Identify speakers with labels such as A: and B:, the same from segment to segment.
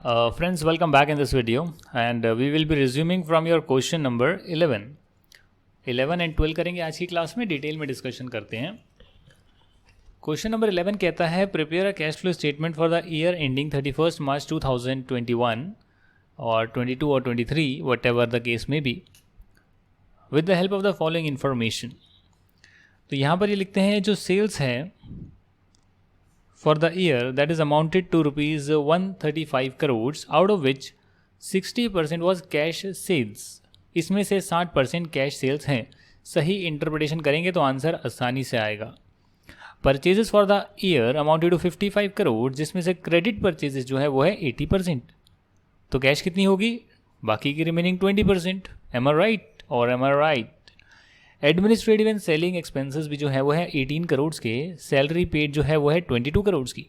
A: Friends, welcome back in this video and we will be resuming from your question number 11. 11 and 12 करेंगे आज की class में, detail में discussion करते हैं. क्वेश्चन नंबर 11 कहता है prepare a cash flow statement for the year ending 31 मार्च 2021 और 22 और 23 वट एवर द केस में be with the help of the following information. तो यहाँ पर ये लिखते हैं जो सेल्स है for the year that is amounted to rupees 135 crores out of which 60% was cash sales. इसमें से 60% कैश सेल्स हैं. सही इंटरप्रिटेशन करेंगे तो आंसर आसानी से आएगा. Purchases for the year amounted to 55 crore जिसमें से क्रेडिट परचेजेस जो है वो है 80%. तो कैश कितनी होगी? बाकी की रिमेनिंग 20%. एम आई राइट और am I right? Administrative and selling expenses भी जो है वो है 18 करोड़ के. सैलरी पेड जो है वो है 22 करोड़ की.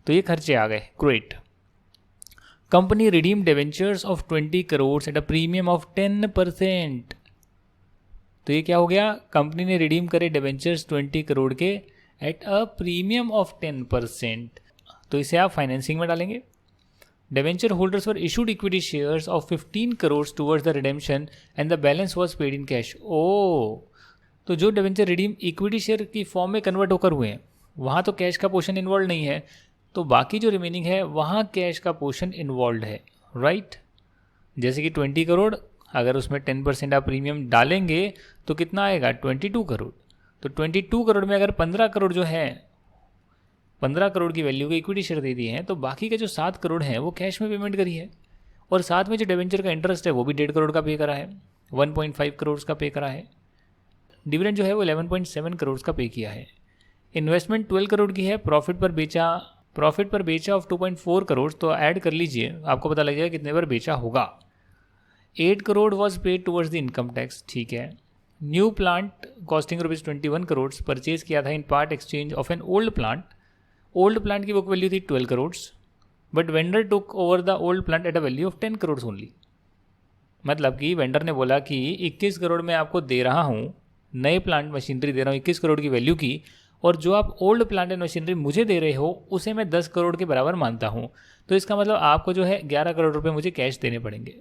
A: तो ये खर्चे आ गए. Great. Company redeem debentures of 20 crore at a premium of 10%. तो ये क्या हो गया? कंपनी ने रिडीम करे डिवेंचर्स 20 करोड़ के एट अ प्रीमियम ऑफ 10%. तो इसे आप फाइनेंसिंग में डालेंगे. Debenture holders were issued equity shares of 15 crores towards the redemption and the balance was paid in cash. तो जो डिवेंचर रिडीम इक्विटी शेयर की फॉर्म में कन्वर्ट होकर हुए हैं वहाँ तो कैश का पोर्शन इन्वॉल्व नहीं है, तो बाकी जो रिमेनिंग है वहाँ कैश का पोर्शन इन्वॉल्व है. राइट. जैसे कि 20 करोड़ अगर उसमें 10% आप प्रीमियम डालेंगे तो कितना आएगा? 22 करोड़. तो 22 करोड़ में अगर 15 करोड़ जो है 15 करोड़ की वैल्यू के इक्विटी शेयर दे दिए हैं तो बाकी के जो 7 करोड़ हैं वो कैश में पेमेंट करी है. और साथ में जो डिवेंचर का इंटरेस्ट है वो भी 1.5 करोड़ का पे करा है. 1.5 करोड़ का पे करा है. डिविडेंड जो है वो 11.7 करोड़ का पे किया है. इन्वेस्टमेंट 12 करोड़ की है. प्रॉफिट पर बेचा ऑफ 2.4 करोड़. तो ऐड कर लीजिए, आपको पता लग जाएगा कितने पर बेचा होगा. 8 crore was paid towards the income tax. ठीक है. New plant costing rupees 21 crore purchase किया था in part exchange of an old plant. Old plant की बुक वैल्यू थी 12 crore but vendor took over the old plant at a value of 10 crore only. मतलब कि vendor ने बोला कि 21 करोड़ में आपको दे रहा हूँ, नए प्लांट मशीनरी दे रहा हूँ 21 करोड़ की वैल्यू की, और जो आप ओल्ड प्लांट एंड मशीनरी मुझे दे रहे हो उसे मैं 10 करोड़ के बराबर मानता हूँ. तो इसका मतलब आपको जो है 11 करोड़ रुपये मुझे कैश देने पड़ेंगे.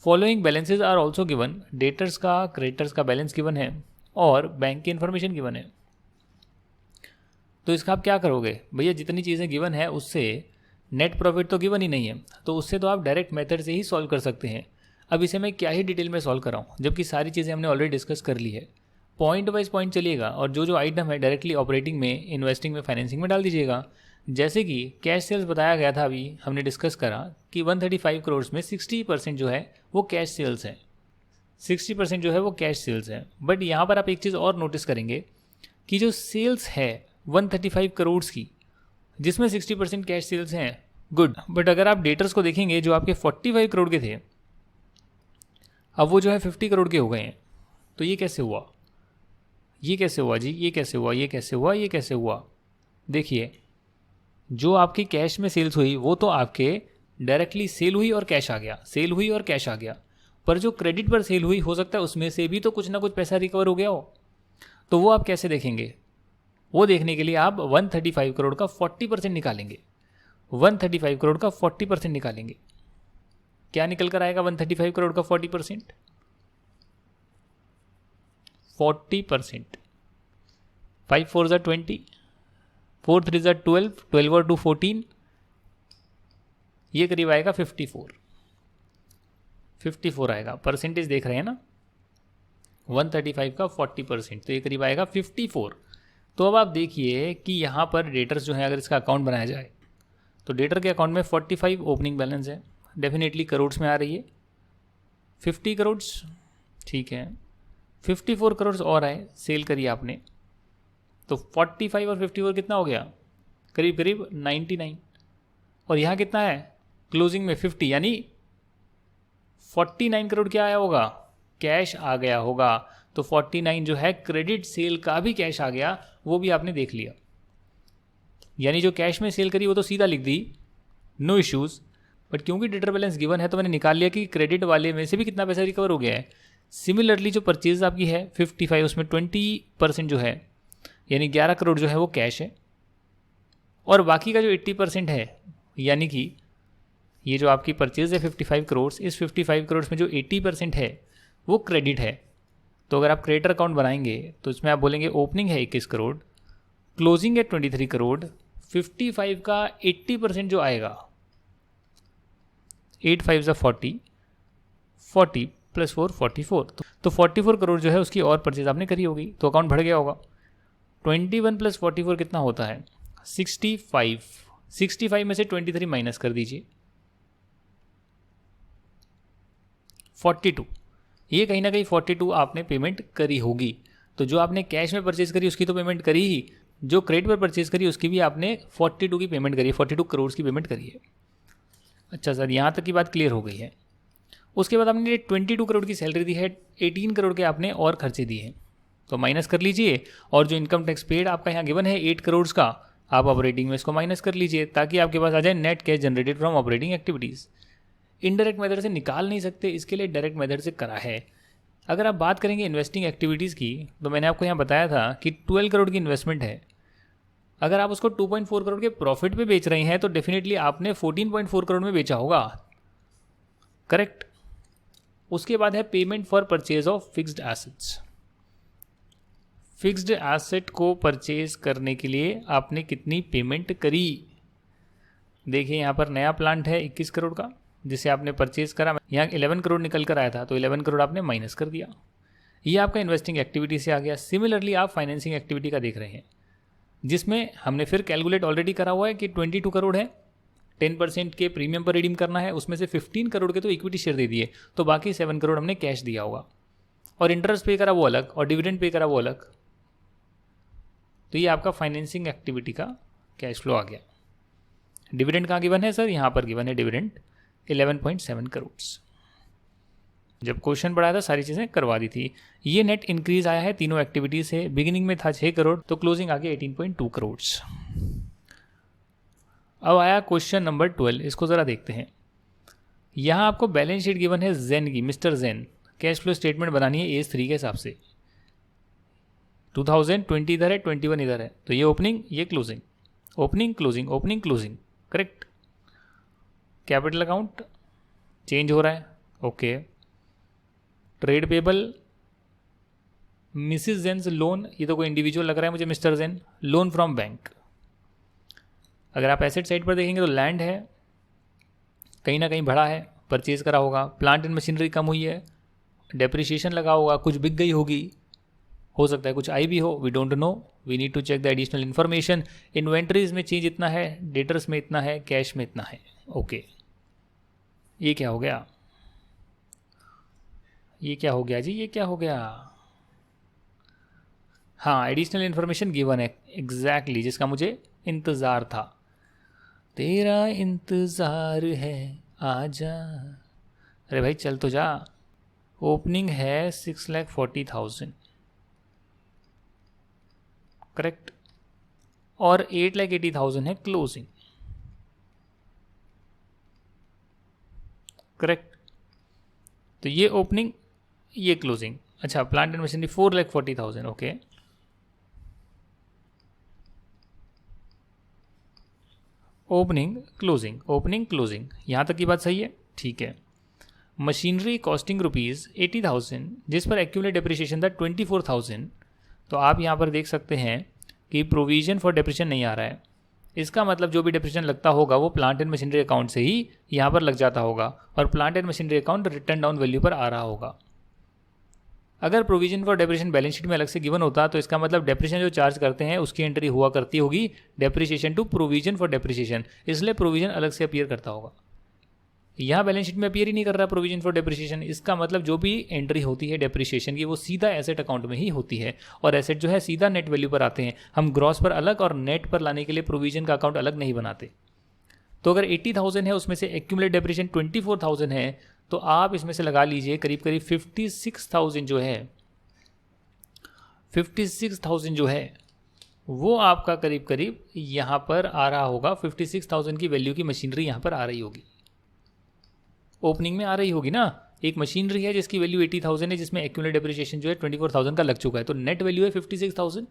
A: Following balances are also given. Debtors का क्रेडिटर्स का बैलेंस गिवन है और बैंक की इन्फॉर्मेशन गिवन है. तो इसका आप क्या करोगे भैया? जितनी चीज़ें गिवन है उससे नेट प्रॉफिट तो गिवन ही नहीं है, तो उससे तो आप डायरेक्ट मेथड से ही सॉल्व कर सकते हैं. अब इसे मैं क्या ही डिटेल में सॉल्व कराऊँ जबकि सारी चीज़ें हमने ऑलरेडी डिस्कस कर ली है. पॉइंट वाइज पॉइंट चलिएगा और जो जो आइटम है डायरेक्टली ऑपरेटिंग में, इन्वेस्टिंग में, फाइनेंसिंग में डाल दीजिएगा. जैसे कि कैश सेल्स बताया गया था, अभी हमने डिस्कस करा कि 135 करोड़ में 60% जो है वो कैश सेल्स है. 60% जो है वो कैश सेल्स है. बट यहाँ पर आप एक चीज़ और नोटिस करेंगे कि जो सेल्स है 135 करोड़ की जिसमें 60% कैश सेल्स हैं, गुड. बट अगर आप डेटर्स को देखेंगे जो आपके 45 करोड़ के थे अब वो जो है 50 करोड़ के हो गए हैं. तो ये कैसे हुआ? ये कैसे हुआ जी? ये कैसे हुआ? ये कैसे हुआ? ये कैसे हुआ? देखिए, जो आपकी कैश में सेल्स हुई वो तो आपके डायरेक्टली सेल हुई और कैश आ गया, सेल हुई और कैश आ गया. पर जो क्रेडिट पर सेल हुई हो सकता है उसमें से भी तो कुछ ना कुछ पैसा रिकवर हो गया हो. तो वो आप कैसे देखेंगे? वो देखने के लिए आप 135 करोड़ का 40% निकालेंगे. 135 करोड़ का 40% निकालेंगे. क्या निकल कर आएगा 135 करोड़ का 40%? 40%. 5 4 ज़ा 20, 4 3 ज़ा 12, 12 और 2 14, ये करीब आएगा 54 आएगा. परसेंटेज देख रहे हैं ना? 135 का 40%, तो ये करीब आएगा 54. तो अब आप देखिए कि यहाँ पर डेटर्स जो है अगर इसका अकाउंट बनाया जाए तो डेटर के अकाउंट में 45 ओपनिंग बैलेंस है, डेफिनेटली करोड़ में आ रही है. 50 करोड़, ठीक है. 54 करोड़ और आए, सेल करिए आपने. तो 45 और 54 कितना हो गया? करीब करीब 99. और यहाँ कितना है क्लोजिंग में? 50, यानी 49 करोड़ क्या आया होगा? कैश आ गया होगा. तो 49 जो है क्रेडिट सेल का भी कैश आ गया, वो भी आपने देख लिया. यानी जो कैश में सेल करी वो तो सीधा लिख दी, नो इश्यूज़. बट क्योंकि डेटर बैलेंस गिवन है तो मैंने निकाल लिया कि क्रेडिट वाले में से भी कितना पैसा रिकवर हो गया है. सिमिलरली जो परचेज आपकी है 55, उसमें 20% जो है यानी 11 करोड़ जो है वो कैश है. और बाकी का जो 80% है यानी कि ये जो आपकी परचेज है 55 करोड़, इस 55 करोड़ में जो 80% है वो क्रेडिट है। तो अगर आप क्रेडिटर अकाउंट बनाएंगे तो इसमें आप बोलेंगे ओपनिंग है 21 करोड़, क्लोजिंग है 23 करोड़, 55 का 80% जो आएगा 8 5 40, 40 प्लस 4 44, तो 44 करोड़ जो है उसकी और परचेज आपने करी होगी, तो अकाउंट बढ़ गया होगा। 21 प्लस 44 कितना होता है? 65। 65 में से 23 माइनस कर दीजिए, 42। ये कहीं ना कहीं 42 आपने पेमेंट करी होगी। तो जो आपने कैश में परचेज करी उसकी तो पेमेंट करी ही, जो क्रेडिट पर परचेज करी उसकी भी आपने 42 की पेमेंट करी है, 42 करोड़ की पेमेंट करी है। अच्छा सर, यहाँ तक की बात क्लियर हो गई है। उसके बाद आपने 22 करोड़ की सैलरी दी है, 18 करोड़ के आपने और खर्चे दिए हैं, तो माइनस कर लीजिए। और जो इनकम टैक्स पेड आपका यहाँ गिवन है 8 करोड़ का, आप ऑपरेटिंग में इसको माइनस कर लीजिए ताकि आपके पास आ जाए net cash generated from operating activities. Indirect method से निकाल नहीं सकते, इसके लिए डायरेक्ट मेथड से करा है। अगर आप बात करेंगे इन्वेस्टिंग एक्टिविटीज़ की, तो मैंने आपको यहाँ बताया था कि 12 करोड़ की इन्वेस्टमेंट है। अगर आप उसको 2.4 करोड़ के प्रॉफिट पे बेच रहे हैं तो डेफिनेटली आपने 14.4 करोड़ में बेचा होगा, करेक्ट। उसके बाद है payment for purchase of fixed assets. Fixed asset को परचेज करने के लिए आपने कितनी पेमेंट करी? देखिए यहाँ पर नया प्लांट है 21 करोड़ का जिसे आपने परचेज करा, यहाँ 11 करोड़ निकल कर आया था तो 11 करोड़ आपने माइनस कर दिया। ये आपका इन्वेस्टिंग एक्टिविटी से आ गया। सिमिलरली आप फाइनेंसिंग एक्टिविटी का देख रहे हैं जिसमें हमने फिर कैलकुलेट ऑलरेडी करा हुआ है कि 22 करोड़ है, 10% के प्रीमियम पर रिडीम करना है, उसमें से 15 करोड़ के तो इक्विटी शेयर दे दिए, तो बाकी 7 करोड़ हमने कैश दिया होगा और इंटरेस्ट पे करा वो अलग और डिविडेंड पे करा वो अलग। तो ये आपका फाइनेंसिंग एक्टिविटी का कैश फ्लो आ गया। डिविडेंड कहाँ गिवन है सर? यहाँ पर गिवन है डिविडेंड 11.7 करोड़। जब क्वेश्चन बढ़ाया था सारी चीज़ें करवा दी थी। ये नेट इंक्रीज आया है तीनों एक्टिविटी से, बिगिनिंग में था 6 करोड़ तो क्लोजिंग आ गया 18.2 करोड़। अब आया क्वेश्चन नंबर 12, इसको ज़रा देखते हैं। यहाँ आपको बैलेंस शीट गिवन है जेन की, मिस्टर जेन। कैश फ्लो स्टेटमेंट बनानी है एज 3 के हिसाब से। 2020 इधर है, 21 इधर है, तो ये ओपनिंग ये closing, opening closing opening closing, correct. Capital account change हो रहा है, okay. Trade payable Mrs Jane's loan, ये तो कोई इंडिविजुअल लग रहा है मुझे, Mr Jane loan from bank. अगर आप एसेट साइड पर देखेंगे तो लैंड है, कहीं ना कहीं बढ़ा है, परचेज करा होगा। प्लांट एंड मशीनरी कम हुई है, डेप्रिसिएशन लगा होगा, कुछ बिक गई होगी, हो सकता है कुछ आई भी हो, we don't know, we need to check the additional information. Inventories में चेंज इतना है, डेटर्स में इतना है, कैश में इतना है, ओके। ये क्या हो गया? ये क्या हो गया जी? ये क्या हो गया? हाँ, एडिशनल इन्फॉर्मेशन गिवन है एग्जैक्टली, जिसका मुझे इंतज़ार था। तेरा इंतज़ार है आजा, अरे भाई चल तो जा। ओपनिंग है 6,40,000, करेक्ट, और 8,80,000 है क्लोजिंग, करेक्ट। तो ये ओपनिंग ये क्लोजिंग। अच्छा, plant and machinery 4,40,000, okay. Opening closing opening closing, यहाँ तक की बात सही है, ठीक है। मशीनरी कॉस्टिंग रुपीज़ 80,000 जिस पर एक्यूमुलेट डेप्रिसिएशन था 24,000, तो आप यहाँ पर देख सकते हैं कि प्रोविजन फॉर डेप्रिसिएशन नहीं आ रहा है। इसका मतलब जो भी डेप्रिसिएशन लगता होगा वो प्लांट एंड मशीनरी अकाउंट से ही यहाँ पर लग जाता होगा और plant and machinery account return down value पर आ रहा होगा। अगर provision for depreciation balance sheet में अलग से गिवन होता तो इसका मतलब डेप्रिसिएशन जो चार्ज करते हैं उसकी एंट्री हुआ करती होगी depreciation to provision for depreciation, इसलिए प्रोविजन अलग से अपीयर करता होगा। यहाँ बैलेंस शीट में अपीयर ही नहीं कर रहा प्रोविजन फॉर डेप्रिसिएशन, इसका मतलब जो भी एंट्री होती है डेप्रिसिएशन की वो सीधा एसेट अकाउंट में ही होती है और एसेट जो है सीधा नेट वैल्यू पर आते हैं। हम ग्रॉस पर अलग और नेट पर लाने के लिए प्रोविजन का अकाउंट अलग नहीं बनाते। तो अगर 80,000 है उसमें से एक्यूमुलेट डेप्रिसिएशन 24,000 है तो आप इसमें से लगा लीजिए करीब करीब 56,000 जो है 56,000 जो है वो आपका करीब करीब यहाँ पर आ रहा होगा। 56,000 की वैल्यू की मशीनरी यहाँ पर आ रही होगी, ओपनिंग में आ रही होगी ना। एक मशीनरी है जिसकी वैल्यू 80,000 है जिसमें एक्यूमुलेट डेप्रिसिएशन जो है 24,000 का लग चुका है, तो नेट वैल्यू है 56,000,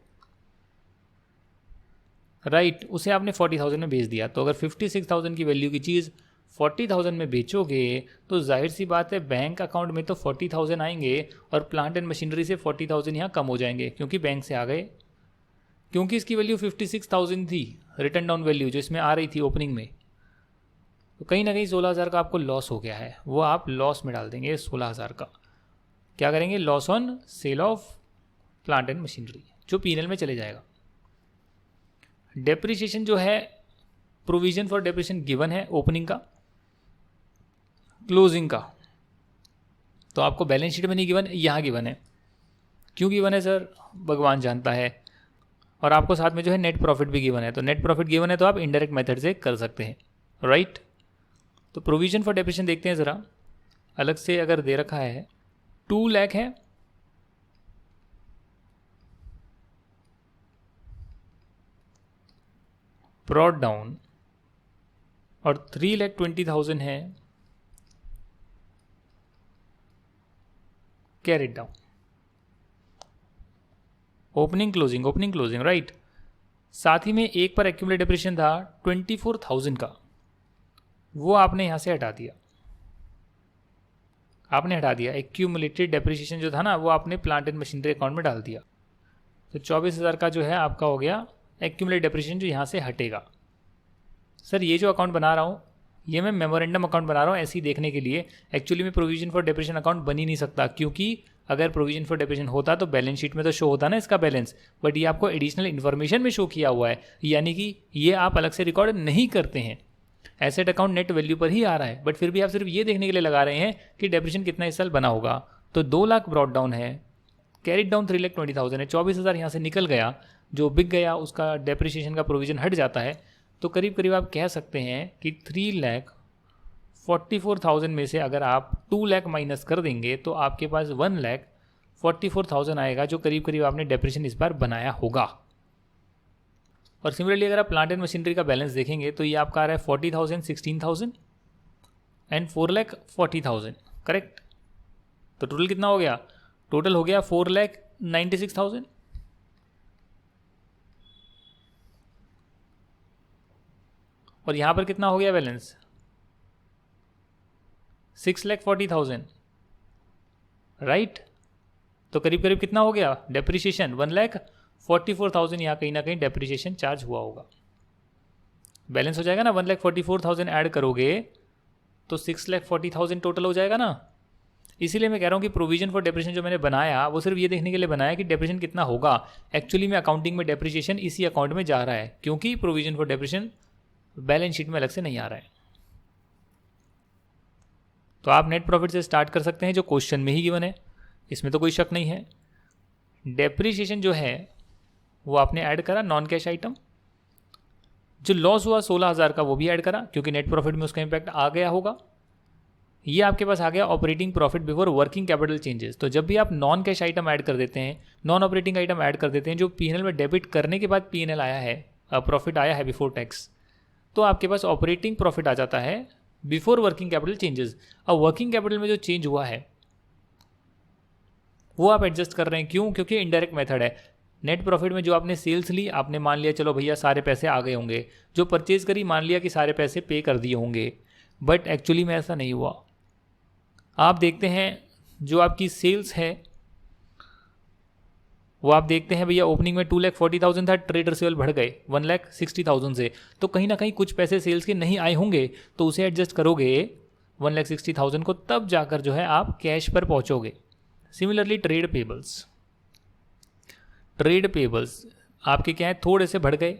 A: राइट। उसे आपने 40,000 में बेच दिया, तो अगर 56,000 की वैल्यू की चीज़ 40,000 में बेचोगे तो जाहिर सी बात है बैंक अकाउंट में तो 40,000 आएंगे और प्लांट एंड मशीनरी से 40,000 यहाँ कम हो जाएंगे क्योंकि बैंक से आ गए, क्योंकि इसकी वैल्यू 56,000 थी रिटर्न डाउन वैल्यू जो इसमें आ रही थी ओपनिंग में। तो कहीं ना कहीं 16,000 का आपको लॉस हो गया है, वो आप लॉस में डाल देंगे 16,000 का। क्या करेंगे? Loss on sale of plant and machinery, जो पीएनएल में चले जाएगा। डेप्रिसिएशन जो है, प्रोविजन फॉर डेप्रिसिएशन गिवन है ओपनिंग का, क्लोजिंग का, तो आपको बैलेंस शीट में नहीं गिवन, यहाँ गिवन है। क्यों गिवन है सर? भगवान जानता है। और आपको साथ में जो है नेट प्रॉफिट भी गिवन है, तो नेट प्रॉफिट गिवन है तो आप इनडायरेक्ट मेथड से कर सकते हैं, राइट। तो प्रोविजन फॉर डेप्रिसिएशन देखते हैं ज़रा, अलग से अगर दे रखा है 2 लाख है, ब्रॉट डाउन, और 3,20,000 है carried down. Opening closing right. साथ ही में एक पर एक्यूमुलेट डेप्रिसिएशन था 24,000 का, वो आपने यहाँ से हटा दिया, एक्यूमुलेटेड डेप्रिसिएशन जो था ना वो आपने प्लांट एंड मशीनरी अकाउंट में डाल दिया। तो 24,000 का जो है आपका हो गया एक्यूमुलेटेड डेप्रिसिएशन जो यहाँ से हटेगा। सर ये जो अकाउंट बना रहा हूँ ये मैं मेमोरेंडम अकाउंट बना रहा हूँ ऐसे ही देखने के लिए, एक्चुअली में प्रोविजन फॉर डेप्रिसिएशन अकाउंट बन ही नहीं सकता, क्योंकि अगर प्रोविजन फॉर डेप्रिसिएशन होता तो बैलेंस शीट में तो शो होता ना इसका बैलेंस, बट ये आपको एडिशनल इन्फॉर्मेशन में शो किया हुआ है, यानी कि ये आप अलग से रिकॉर्ड नहीं करते हैं। एसेट अकाउंट नेट वैल्यू पर ही आ रहा है, बट फिर भी आप सिर्फ ये देखने के लिए लगा रहे हैं कि डेप्रिसिएशन कितना इस साल बना होगा। तो 2 लाख ब्रॉट डाउन है, कैरिड डाउन 3,20,000 है, 24,000 यहाँ से निकल गया, जो बिक गया उसका डेप्रिसिएशन का प्रोविजन हट जाता है। तो करीब करीब आप कह सकते हैं कि 3,44,000 में से अगर आप 2 लाख माइनस कर देंगे तो आपके पास 1,44,000 आएगा, जो करीब करीब आपने डेप्रिसिएशन इस बार बनाया होगा। और सिमिलरली अगर आप प्लांट एंड मशीनरी का बैलेंस देखेंगे तो ये आपका आ रहा है 40,000, 16,000 एंड 4,40,000, करेक्ट। तो टोटल कितना हो गया? टोटल हो गया 4,96,000। और यहाँ पर कितना हो गया बैलेंस? 6,40,000, राइट। तो करीब करीब कितना हो गया डेप्रिसिएशन? 1,44,000 यहाँ कहीं ना कहीं डेप्रिसिएशन चार्ज हुआ होगा। बैलेंस हो जाएगा ना, 1,44,000 ऐड करोगे तो 6,40,000 टोटल हो जाएगा ना। इसीलिए मैं कह रहा हूँ कि प्रोविजन फॉर डेप्रिसिएशन जो मैंने बनाया वो सिर्फ ये देखने के लिए बनाया कि डेप्रिसिएशन कितना होगा। एक्चुअली में अकाउंटिंग में डेप्रिसिएशन इसी अकाउंट में जा रहा है, क्योंकि provision for depreciation balance sheet में अलग से नहीं आ रहा है। तो आप नेट प्रॉफिट से स्टार्ट कर सकते हैं जो क्वेश्चन में ही गिवन है, इसमें तो कोई शक नहीं है। डेप्रिसिएशन जो है वो आपने ऐड करा, नॉन कैश आइटम। जो लॉस हुआ 16,000 का वो भी ऐड करा, क्योंकि नेट प्रॉफिट में उसका इंपैक्ट आ गया होगा। ये आपके पास आ गया operating profit before working capital changes. तो जब भी आप नॉन कैश आइटम ऐड कर देते हैं, नॉन ऑपरेटिंग आइटम ऐड कर देते हैं जो पीएनएल में डेबिट करने के बाद पीएनएल आया है, प्रॉफिट आया है बिफोर टैक्स, तो आपके पास ऑपरेटिंग प्रॉफिट आ जाता है बिफोर वर्किंग कैपिटल चेंजेस। अब वर्किंग कैपिटल में जो चेंज हुआ है वो आप एडजस्ट कर रहे हैं, क्यों? क्योंकि इनडायरेक्ट मेथड है। नेट प्रॉफिट में जो आपने सेल्स ली, आपने मान लिया चलो भैया सारे पैसे आ गए होंगे, जो परचेज करी मान लिया कि सारे पैसे पे कर दिए होंगे, बट एक्चुअली में ऐसा नहीं हुआ। आप देखते हैं जो आपकी सेल्स है वो आप देखते हैं भैया ओपनिंग में 2,40,000 था, ट्रेड रिसीवेबल बढ़ गए 1,60,000 से, तो कहीं ना कहीं कुछ पैसे सेल्स के नहीं आए होंगे, तो उसे एडजस्ट करोगे 1,60,000 को, तब जाकर जो है आप कैश पर पहुंचोगे। सिमिलरली ट्रेड पेबल्स आपके क्या है, थोड़े से बढ़ गए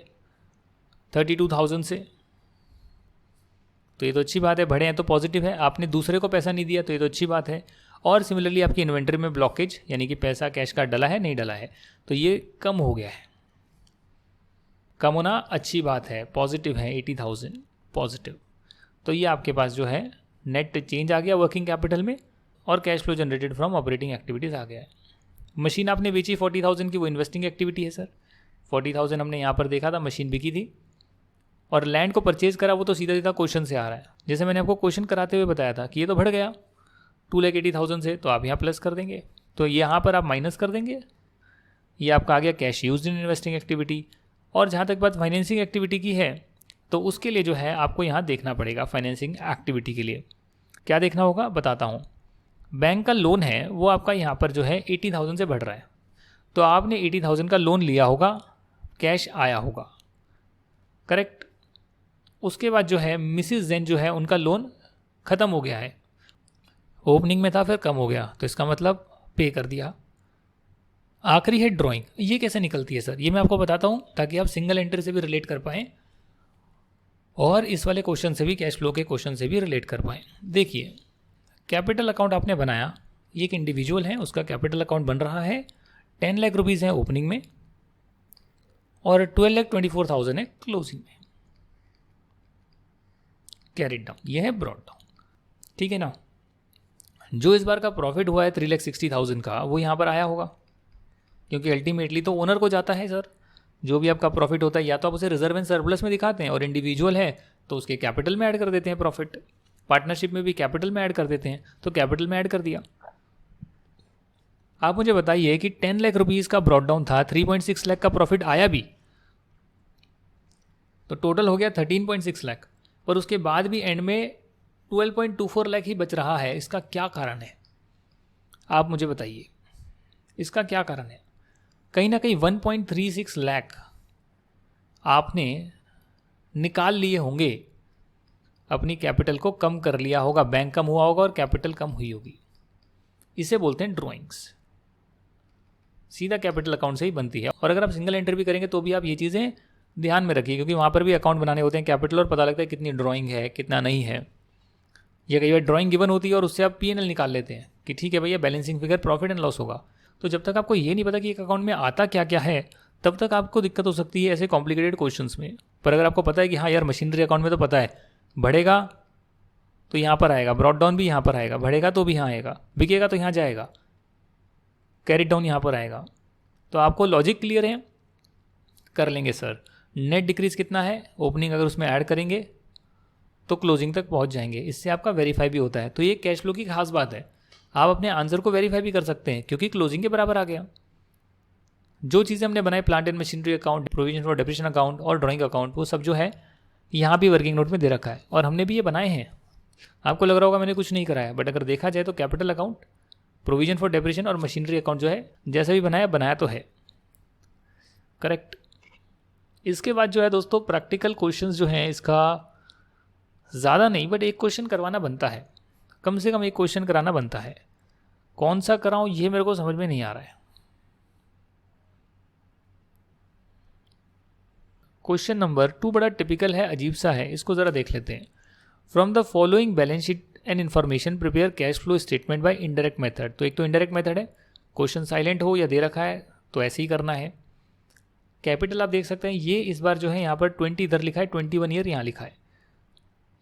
A: 32,000 से, तो ये तो अच्छी बात है, बढ़े हैं तो पॉजिटिव है। आपने दूसरे को पैसा नहीं दिया तो ये तो अच्छी बात है। और सिमिलरली आपकी इन्वेंट्री में ब्लॉकेज, यानी कि पैसा कैश का डला है नहीं डला है, तो ये कम हो गया है। कम होना अच्छी बात है, पॉजिटिव है, 80,000 पॉजिटिव। तो ये आपके पास जो है नेट चेंज आ गया वर्किंग कैपिटल में, और cash flow generated from operating activities आ गया है। मशीन आपने बेची 40,000 की, वो इन्वेस्टिंग एक्टिविटी है सर। 40,000 हमने यहाँ पर देखा था, मशीन बिकी थी। और लैंड को परचेज करा, वो तो सीधा सीधा क्वेश्चन से आ रहा है। जैसे मैंने आपको क्वेश्चन कराते हुए बताया था कि ये तो बढ़ गया 2,80,000 से, तो आप यहाँ प्लस कर देंगे, तो यहाँ पर आप माइनस कर देंगे। ये आपका आ गया cash used in investing activity. और जहाँ तक बात फाइनेंसिंग एक्टिविटी की है, तो उसके लिए जो है आपको यहाँ देखना पड़ेगा फाइनेंसिंग एक्टिविटी के लिए। क्या देखना होगा बताता हूँ। बैंक का लोन है वो आपका यहाँ पर जो है 80,000 से बढ़ रहा है, तो आपने 80,000 का लोन लिया होगा, कैश आया होगा, करेक्ट। उसके बाद जो है मिसिस जैन जो है उनका लोन ख़त्म हो गया है, ओपनिंग में था फिर कम हो गया, तो इसका मतलब पे कर दिया। आखिरी है ड्राइंग। ये कैसे निकलती है सर, ये मैं आपको बताता हूँ ताकि आप सिंगल एंट्री से भी रिलेट कर पाएँ और इस वाले क्वेश्चन से भी, कैश फ्लो के क्वेश्चन से भी रिलेट कर पाएँ। देखिए, कैपिटल अकाउंट आपने बनाया, ये एक इंडिविजुअल है, उसका कैपिटल अकाउंट बन रहा है, 10 लाख रुपीज़ है ओपनिंग में और 12,24,000 है क्लोजिंग में। कैरिड डाउन, ये है ब्रॉड डाउन, ठीक है ना। जो इस बार का प्रॉफिट हुआ है 3,60,000 का, वो यहाँ पर आया होगा, क्योंकि अल्टीमेटली तो ओनर को जाता है सर। जो भी आपका प्रॉफिट होता है या तो आप उसे रिजर्व एंड सरप्लस में दिखाते हैं, और इंडिविजुअल है तो उसके कैपिटल में ऐड कर देते हैं प्रॉफिट। पार्टनरशिप में भी कैपिटल में ऐड कर देते हैं, तो कैपिटल में ऐड कर दिया। आप मुझे बताइए कि 10 लाख रुपीज़ का ब्रॉड डाउन था, 3.6 लाख का प्रॉफिट आया भी, तो टोटल हो गया 13.6 लाख, पर उसके बाद भी एंड में 12.24 लाख ही बच रहा है। इसका क्या कारण है, आप मुझे बताइए, इसका क्या कारण है। कहीं ना कहीं 1.36 लाख आपने निकाल लिए होंगे, अपनी कैपिटल को कम कर लिया होगा, बैंक कम हुआ होगा और कैपिटल कम हुई होगी। इसे बोलते हैं ड्राइंग्स, सीधा कैपिटल अकाउंट से ही बनती है। और अगर आप सिंगल एंट्री भी करेंगे तो भी आप ये चीज़ें ध्यान में रखिए, क्योंकि वहाँ पर भी अकाउंट बनाने होते हैं कैपिटल, और पता लगता है कितनी ड्राइंग है कितना नहीं है। या कई बार ड्राइंग गिवन होती है और उससे आप P&L निकाल लेते हैं कि ठीक है भैया balancing figure profit and loss होगा। तो जब तक आपको ये नहीं पता कि एक अकाउंट में आता क्या क्या है, तब तक आपको दिक्कत हो सकती है ऐसे कॉम्प्लिकेटेड क्वेश्चंस में। पर अगर आपको पता है कि हाँ यार मशीनरी अकाउंट में तो पता है, बढ़ेगा तो यहाँ पर आएगा, ब्रॉड डाउन भी यहाँ पर आएगा, बढ़ेगा तो भी यहाँ आएगा, बिकेगा तो यहाँ जाएगा, कैरी डाउन यहाँ पर आएगा, तो आपको लॉजिक क्लियर है, कर लेंगे सर। नेट डिक्रीज कितना है, ओपनिंग अगर उसमें ऐड करेंगे तो क्लोजिंग तक पहुँच जाएंगे, इससे आपका वेरीफाई भी होता है। तो ये कैश फ्लो की खास बात है, आप अपने आंसर को वेरीफाई भी कर सकते हैं क्योंकि क्लोजिंग के बराबर आ गया। जो चीज़ें हमने बनाई, plant and machinery account, provision for depreciation account और ड्राइंग अकाउंट, वो सब जो है यहाँ भी वर्किंग नोट में दे रखा है और हमने भी ये बनाए हैं। आपको लग रहा होगा मैंने कुछ नहीं कराया, बट अगर देखा जाए तो capital account, provision for depreciation और मशीनरी अकाउंट जो है जैसा भी बनाया तो है, करेक्ट। इसके बाद जो है दोस्तों प्रैक्टिकल क्वेश्चंस जो हैं, इसका ज़्यादा नहीं बट एक क्वेश्चन करवाना बनता है, कम से कम एक क्वेश्चन कराना बनता है। कौन सा कराऊं ये मेरे को समझ में नहीं आ रहा है। क्वेश्चन नंबर 2 बड़ा टिपिकल है, अजीब सा है, इसको ज़रा देख लेते हैं। From the following balance sheet and information prepare cash flow statement by indirect method. तो एक तो इनडायरेक्ट मेथड है, क्वेश्चन साइलेंट हो या दे रखा है तो ऐसे ही करना है। कैपिटल आप देख सकते हैं, ये इस बार जो है यहाँ पर 20 इधर लिखा है, 21 ईयर यहाँ लिखा है,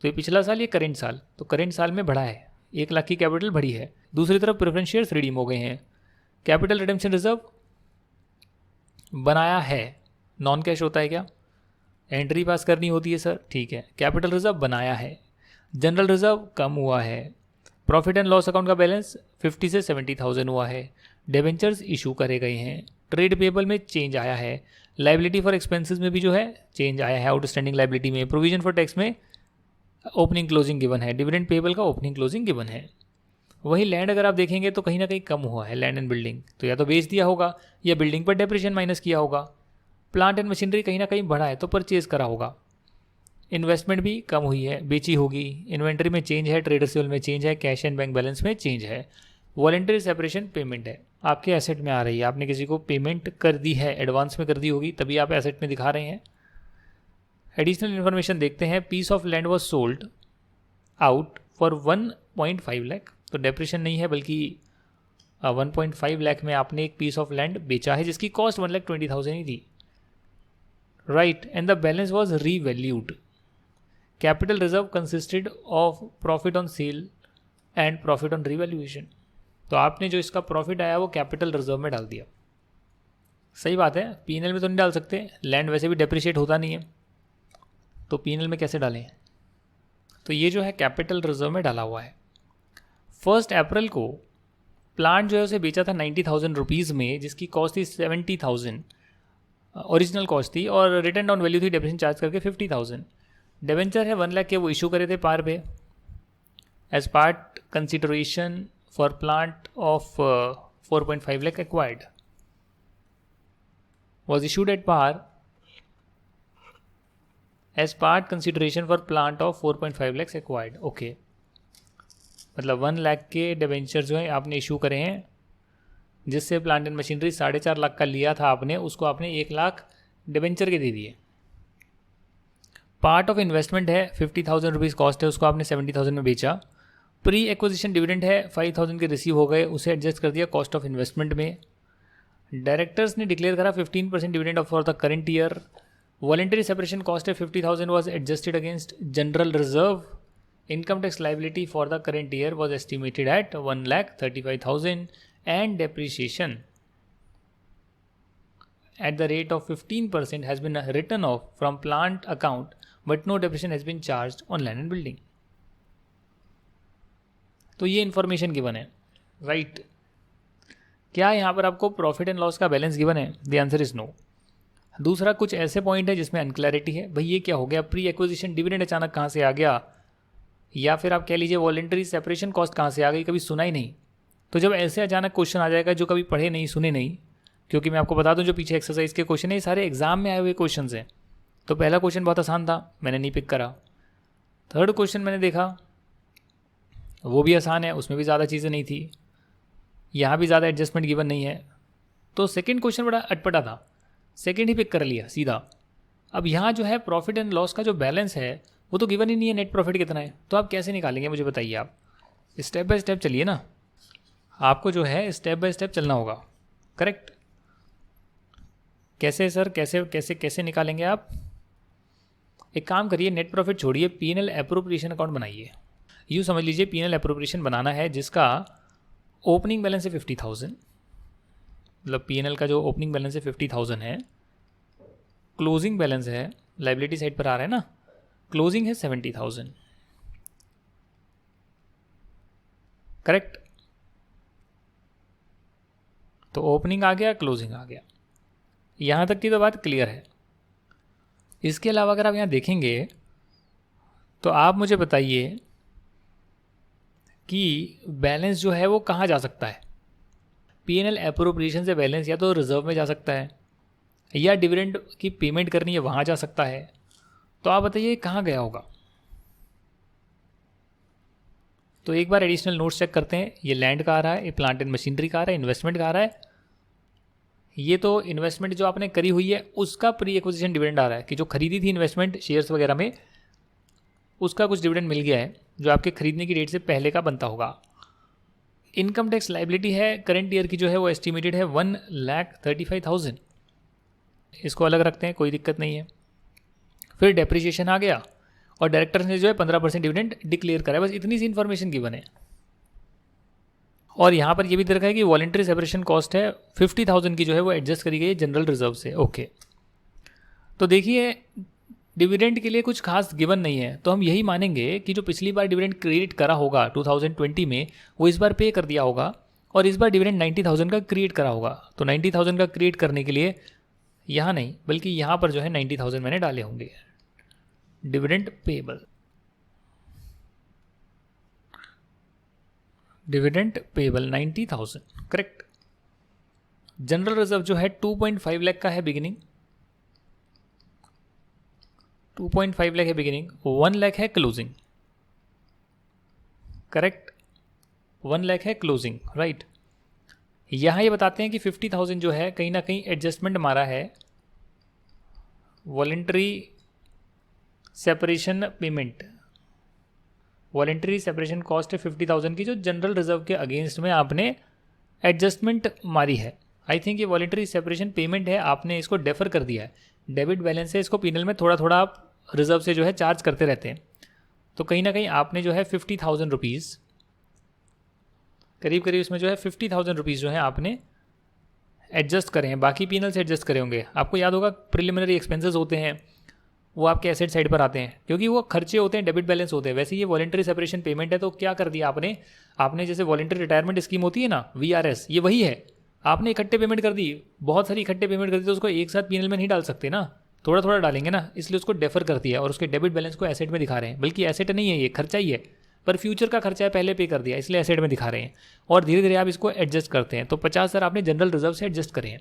A: तो ये पिछला साल, ये करेंट साल, तो करेंट साल में बढ़ा है, 1 लाख की कैपिटल बढ़ी है। दूसरी तरफ प्रेफरेंस शेयर्स रिडीम हो गए हैं। कैपिटल रिडेम्पशन रिजर्व बनाया है, नॉन कैश होता है क्या, एंट्री पास करनी होती है सर, ठीक है। कैपिटल रिजर्व बनाया है, जनरल रिजर्व कम हुआ है, प्रॉफिट एंड लॉस अकाउंट का बैलेंस 50 से 70,000 हुआ है, डिबेंचर्स इशू करे गए हैं, ट्रेड पेबल में चेंज आया है, लाइबिलिटी फॉर एक्सपेंसेस में भी जो है चेंज आया है, आउटस्टैंडिंग लाइबिलिटी में, प्रोविजन फॉर टैक्स में ओपनिंग क्लोजिंग गिवन है, डिविडेंड पेबल का ओपनिंग क्लोजिंग गिवन है। वही लैंड अगर आप देखेंगे तो कहीं ना कहीं कम हुआ है, लैंड एंड बिल्डिंग तो या तो बेच दिया होगा या बिल्डिंग पर डेप्रिसिएशन माइनस किया होगा। प्लांट एंड मशीनरी कहीं ना कहीं बढ़ा है तो परचेज करा होगा। इन्वेस्टमेंट भी कम हुई है, बेची होगी। इन्वेंट्री में चेंज है, ट्रेड रिसीवेबल में चेंज है, कैश एंड बैंक बैलेंस में चेंज है। वॉलंटरी सेपरेशन पेमेंट है, आपके एसेट में आ रही है, आपने किसी को पेमेंट कर दी है, एडवांस में कर दी होगी तभी आप एसेट में दिखा रहे हैं। एडिशनल इन्फॉर्मेशन देखते हैं, piece of land was sold out for 1.5 lakh, तो डेप्रिसिएशन नहीं है बल्कि 1.5 लाख में आपने एक पीस ऑफ लैंड बेचा है जिसकी कॉस्ट 1,20,000 ही थी, right. And the balance was revalued. Capital reserve consisted of profit on sale and profit on revaluation, तो आपने जो इसका प्रॉफिट आया वो कैपिटल रिजर्व में डाल दिया। सही बात है, P&L में तो नहीं डाल सकते, लैंड वैसे भी डेप्रिशिएट होता नहीं है, तो P&L में कैसे डालें। तो ये जो है कैपिटल रिजर्व में डाला हुआ है। 1 अप्रैल को प्लांट जो है उसे बेचा था 90,000 रुपीज़ में, जिसकी कॉस्ट थी 70,000 ओरिजिनल कॉस्ट थी, और रिटर्न डाउन वैल्यू थी डेप्रिसिएशन चार्ज करके 50,000। डिबेंचर है 1 लाख के, वो इशू करे थे पार पे as part consideration for plant of 4.5 lakh acquired, was issued at par as part consideration for plant of 4.5 lakhs acquired. Okay, मतलब 1 लाख के डिबेंचर जो है आपने इशू करे हैं, जिससे प्लांट एंड मशीनरी 4.5 लाख का लिया था आपने, उसको आपने 1 लाख डिबेंचर के दे दिए. पार्ट ऑफ इन्वेस्टमेंट है 50,000 रुपीज़ कॉस्ट है, उसको आपने 70,000 में बेचा. प्री एक्विजिशन डिविडेंड है 5,000 के रिसीव हो गए, उसे एडजस्ट कर दिया कॉस्ट ऑफ इन्वेस्टमेंट में. डायरेक्टर्स ने डिक्लेयर करा 15% dividend of for the current year. Voluntary separation cost है 50,000 was adjusted against general reserve. Income tax liability for the current year was estimated at 1,35,000 and depreciation at the rate of 15% has been written off from plant account, but no depreciation has been charged on land and building. तो ये information given है, right. क्या यहाँ पर आपको profit and loss का balance given है? The answer is no. दूसरा, कुछ ऐसे पॉइंट है जिसमें अनक्लैरिटी है. भाई ये क्या हो गया, प्री एक्विजिशन डिविडेंड अचानक कहाँ से आ गया, या फिर आप कह लीजिए वॉलेंटरी सेपरेशन कॉस्ट कहाँ से आ गई, कभी सुना ही नहीं. तो जब ऐसे अचानक क्वेश्चन आ जाएगा जो कभी पढ़े नहीं सुने नहीं, क्योंकि मैं आपको बता दूं जो पीछे एक्सरसाइज के क्वेश्चन है ये सारे एग्जाम में आए हुए क्वेश्चन हैं. तो पहला क्वेश्चन बहुत आसान था, मैंने नहीं पिक करा. थर्ड क्वेश्चन मैंने देखा वो भी आसान है, उसमें भी ज़्यादा चीज़ें नहीं थी, यहाँ भी ज़्यादा एडजस्टमेंट गिवन नहीं है. तो सेकंड क्वेश्चन बड़ा अटपटा था, सेकंड ही पिक कर लिया सीधा. अब यहाँ जो है प्रॉफिट एंड लॉस का जो बैलेंस है वो तो गिवन ही नहीं है, नेट प्रॉफिट कितना है, तो आप कैसे निकालेंगे मुझे बताइए. आप स्टेप बाय स्टेप चलिए ना, आपको जो है स्टेप बाय स्टेप चलना होगा. करेक्ट. कैसे सर, कैसे कैसे कैसे निकालेंगे आप? एक काम करिए, नेट प्रॉफिट छोड़िए, P&L एप्रोप्रिएशन अकाउंट बनाइए. यूँ समझ लीजिए P&L एप्रोप्रिएशन बनाना है जिसका ओपनिंग बैलेंस है 50,000, मतलब P&L का जो ओपनिंग बैलेंस है 50,000 है, क्लोजिंग बैलेंस है लाइबिलिटी साइड पर आ रहा है ना, क्लोजिंग है 70,000. करेक्ट. तो ओपनिंग आ गया, क्लोजिंग आ गया, यहाँ तक की तो बात क्लियर है. इसके अलावा अगर आप यहाँ देखेंगे तो आप मुझे बताइए कि बैलेंस जो है वो कहाँ जा सकता है. P&L एप्रोप्रिएशन से बैलेंस या तो रिजर्व में जा सकता है, या डिविडेंड की पेमेंट करनी है वहाँ जा सकता है. तो आप बताइए कहाँ गया होगा. तो एक बार एडिशनल नोट्स चेक करते हैं. ये लैंड का आ रहा है, ये प्लांट एंड मशीनरी का आ रहा है, इन्वेस्टमेंट का आ रहा है. ये तो इन्वेस्टमेंट जो आपने करी हुई है उसका प्री एक्विजिशन डिविडेंड आ रहा है कि जो खरीदी थी इन्वेस्टमेंट शेयर्स वगैरह में, उसका कुछ डिविडेंड मिल गया है जो आपके खरीदने की डेट से पहले का बनता होगा. इनकम टैक्स लाइबिलिटी है करंट ईयर की जो है वो एस्टिमेटेड है 1,35,000. इसको अलग रखते हैं, कोई दिक्कत नहीं है. फिर डेप्रिसिएशन आ गया और डायरेक्टर्स ने जो है 15% डिविडेंड डिक्लेयर करा है. बस इतनी सी इन्फॉर्मेशन गिवन है. और यहाँ पर ये भी दे रखा है कि वॉलेंटरी सेपरेशन कॉस्ट है 50,000 की जो है वो एडजस्ट करी गई है जनरल रिजर्व से. ओके. तो देखिए डिविडेंड के लिए कुछ खास गिवन नहीं है, तो हम यही मानेंगे कि जो पिछली बार डिविडेंड क्रिएट करा होगा 2020 में वो इस बार पे कर दिया होगा, और इस बार डिविडेंड 90,000 का क्रिएट करा होगा. तो 90,000 का क्रिएट करने के लिए यहाँ नहीं बल्कि यहाँ पर जो है 90,000 मैंने डाले होंगे. Dividend payable, dividend payable 90,000. Correct. General reserve जो है 2.5 लाख का है बिगिनिंग, 2.5 लाख है बिगिनिंग, 1 लाख है क्लोजिंग. करेक्ट. 1 लाख है क्लोजिंग, राइट. यहाँ ये बताते हैं कि 50,000 जो है कहीं ना कहीं एडजस्टमेंट मारा है voluntary separation payment. Voluntary separation cost है 50,000 की जो जनरल रिजर्व के अगेंस्ट में आपने एडजस्टमेंट मारी है. आई थिंक ये वॉलेंटरी सेपरेशन पेमेंट है, आपने इसको डेफर कर दिया है. डेबिट बैलेंस है, इसको P&L में थोड़ा थोड़ा आप रिजर्व से जो है चार्ज करते रहते हैं. तो कहीं ना कहीं आपने जो है 50,000 रुपीज़ करीब करीब इसमें जो है 50,000 रुपीज़ जो है आपने एडजस्ट करें हैं, बाकी P&L से एडजस्ट करे होंगे. आपको याद होगा प्रिलिमिनरी एक्सपेंसेस होते हैं वो आपके एसेट साइड पर आते हैं क्योंकि वो खर्चे होते हैं, डेबिट बैलेंस होते हैं. वैसे ये वॉलेंटरी सेपरेशन पेमेंट है, तो क्या कर दिया आपने जैसे वॉलेंटरी रिटायरमेंट स्कीम होती है ना VRS, ये वही है. आपने इकट्ठे पेमेंट कर दी, बहुत सारी इकट्ठे पेमेंट कर दी, तो उसको एक साथ P&L में नहीं डाल सकते ना, थोड़ा थोड़ा डालेंगे ना, इसलिए उसको डेफर कर दिया और उसके डेबिट बैलेंस को एसेट में दिखा रहे हैं। बल्कि एसेट नहीं है, ये खर्चा ही है, पर फ्यूचर का खर्चा है, पहले पे कर दिया, इसलिए एसेट में दिखा रहे हैं। और धीरे धीरे आप इसको एडजस्ट करते हैं। तो 50,000 आपने जनरल रिजर्व से एडजस्ट करें हैं।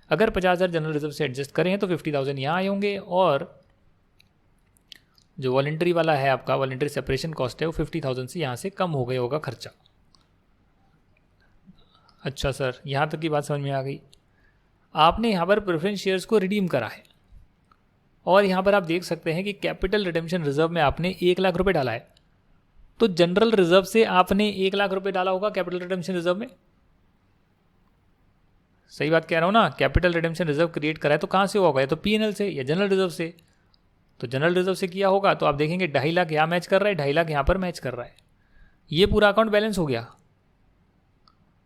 A: अगर 50,000 जनरल रिजर्व से एडजस्ट करें तो 50,000 यहाँ आए होंगे, और जो वॉलंटरी वाला है आपका वॉलंटरी सेपरेशन कॉस्ट है वो 50,000 से यहाँ से कम हो गया होगा खर्चा। अच्छा सर, यहाँ तक की बात समझ में आ गई। आपने यहाँ पर प्रेफरेंस शेयर्स को रिडीम करा है, और यहाँ पर आप देख सकते हैं कि कैपिटल रिडेम्पशन रिजर्व में आपने 1 लाख रुपए डाला है। तो जनरल रिजर्व से आपने 1 लाख रुपए डाला होगा कैपिटल रिडेम्पशन रिजर्व में। सही बात कह रहा हूँ ना? कैपिटल रिडेम्पशन रिजर्व क्रिएट करा है तो कहाँ से होगा? या तो पीएनएल से या जनरल रिजर्व से। तो जनरल रिजर्व से किया होगा तो आप देखेंगे 2.5 लाख यहाँ मैच कर रहा है, 2.5 लाख यहाँ पर मैच कर रहा है। ये पूरा अकाउंट बैलेंस हो गया,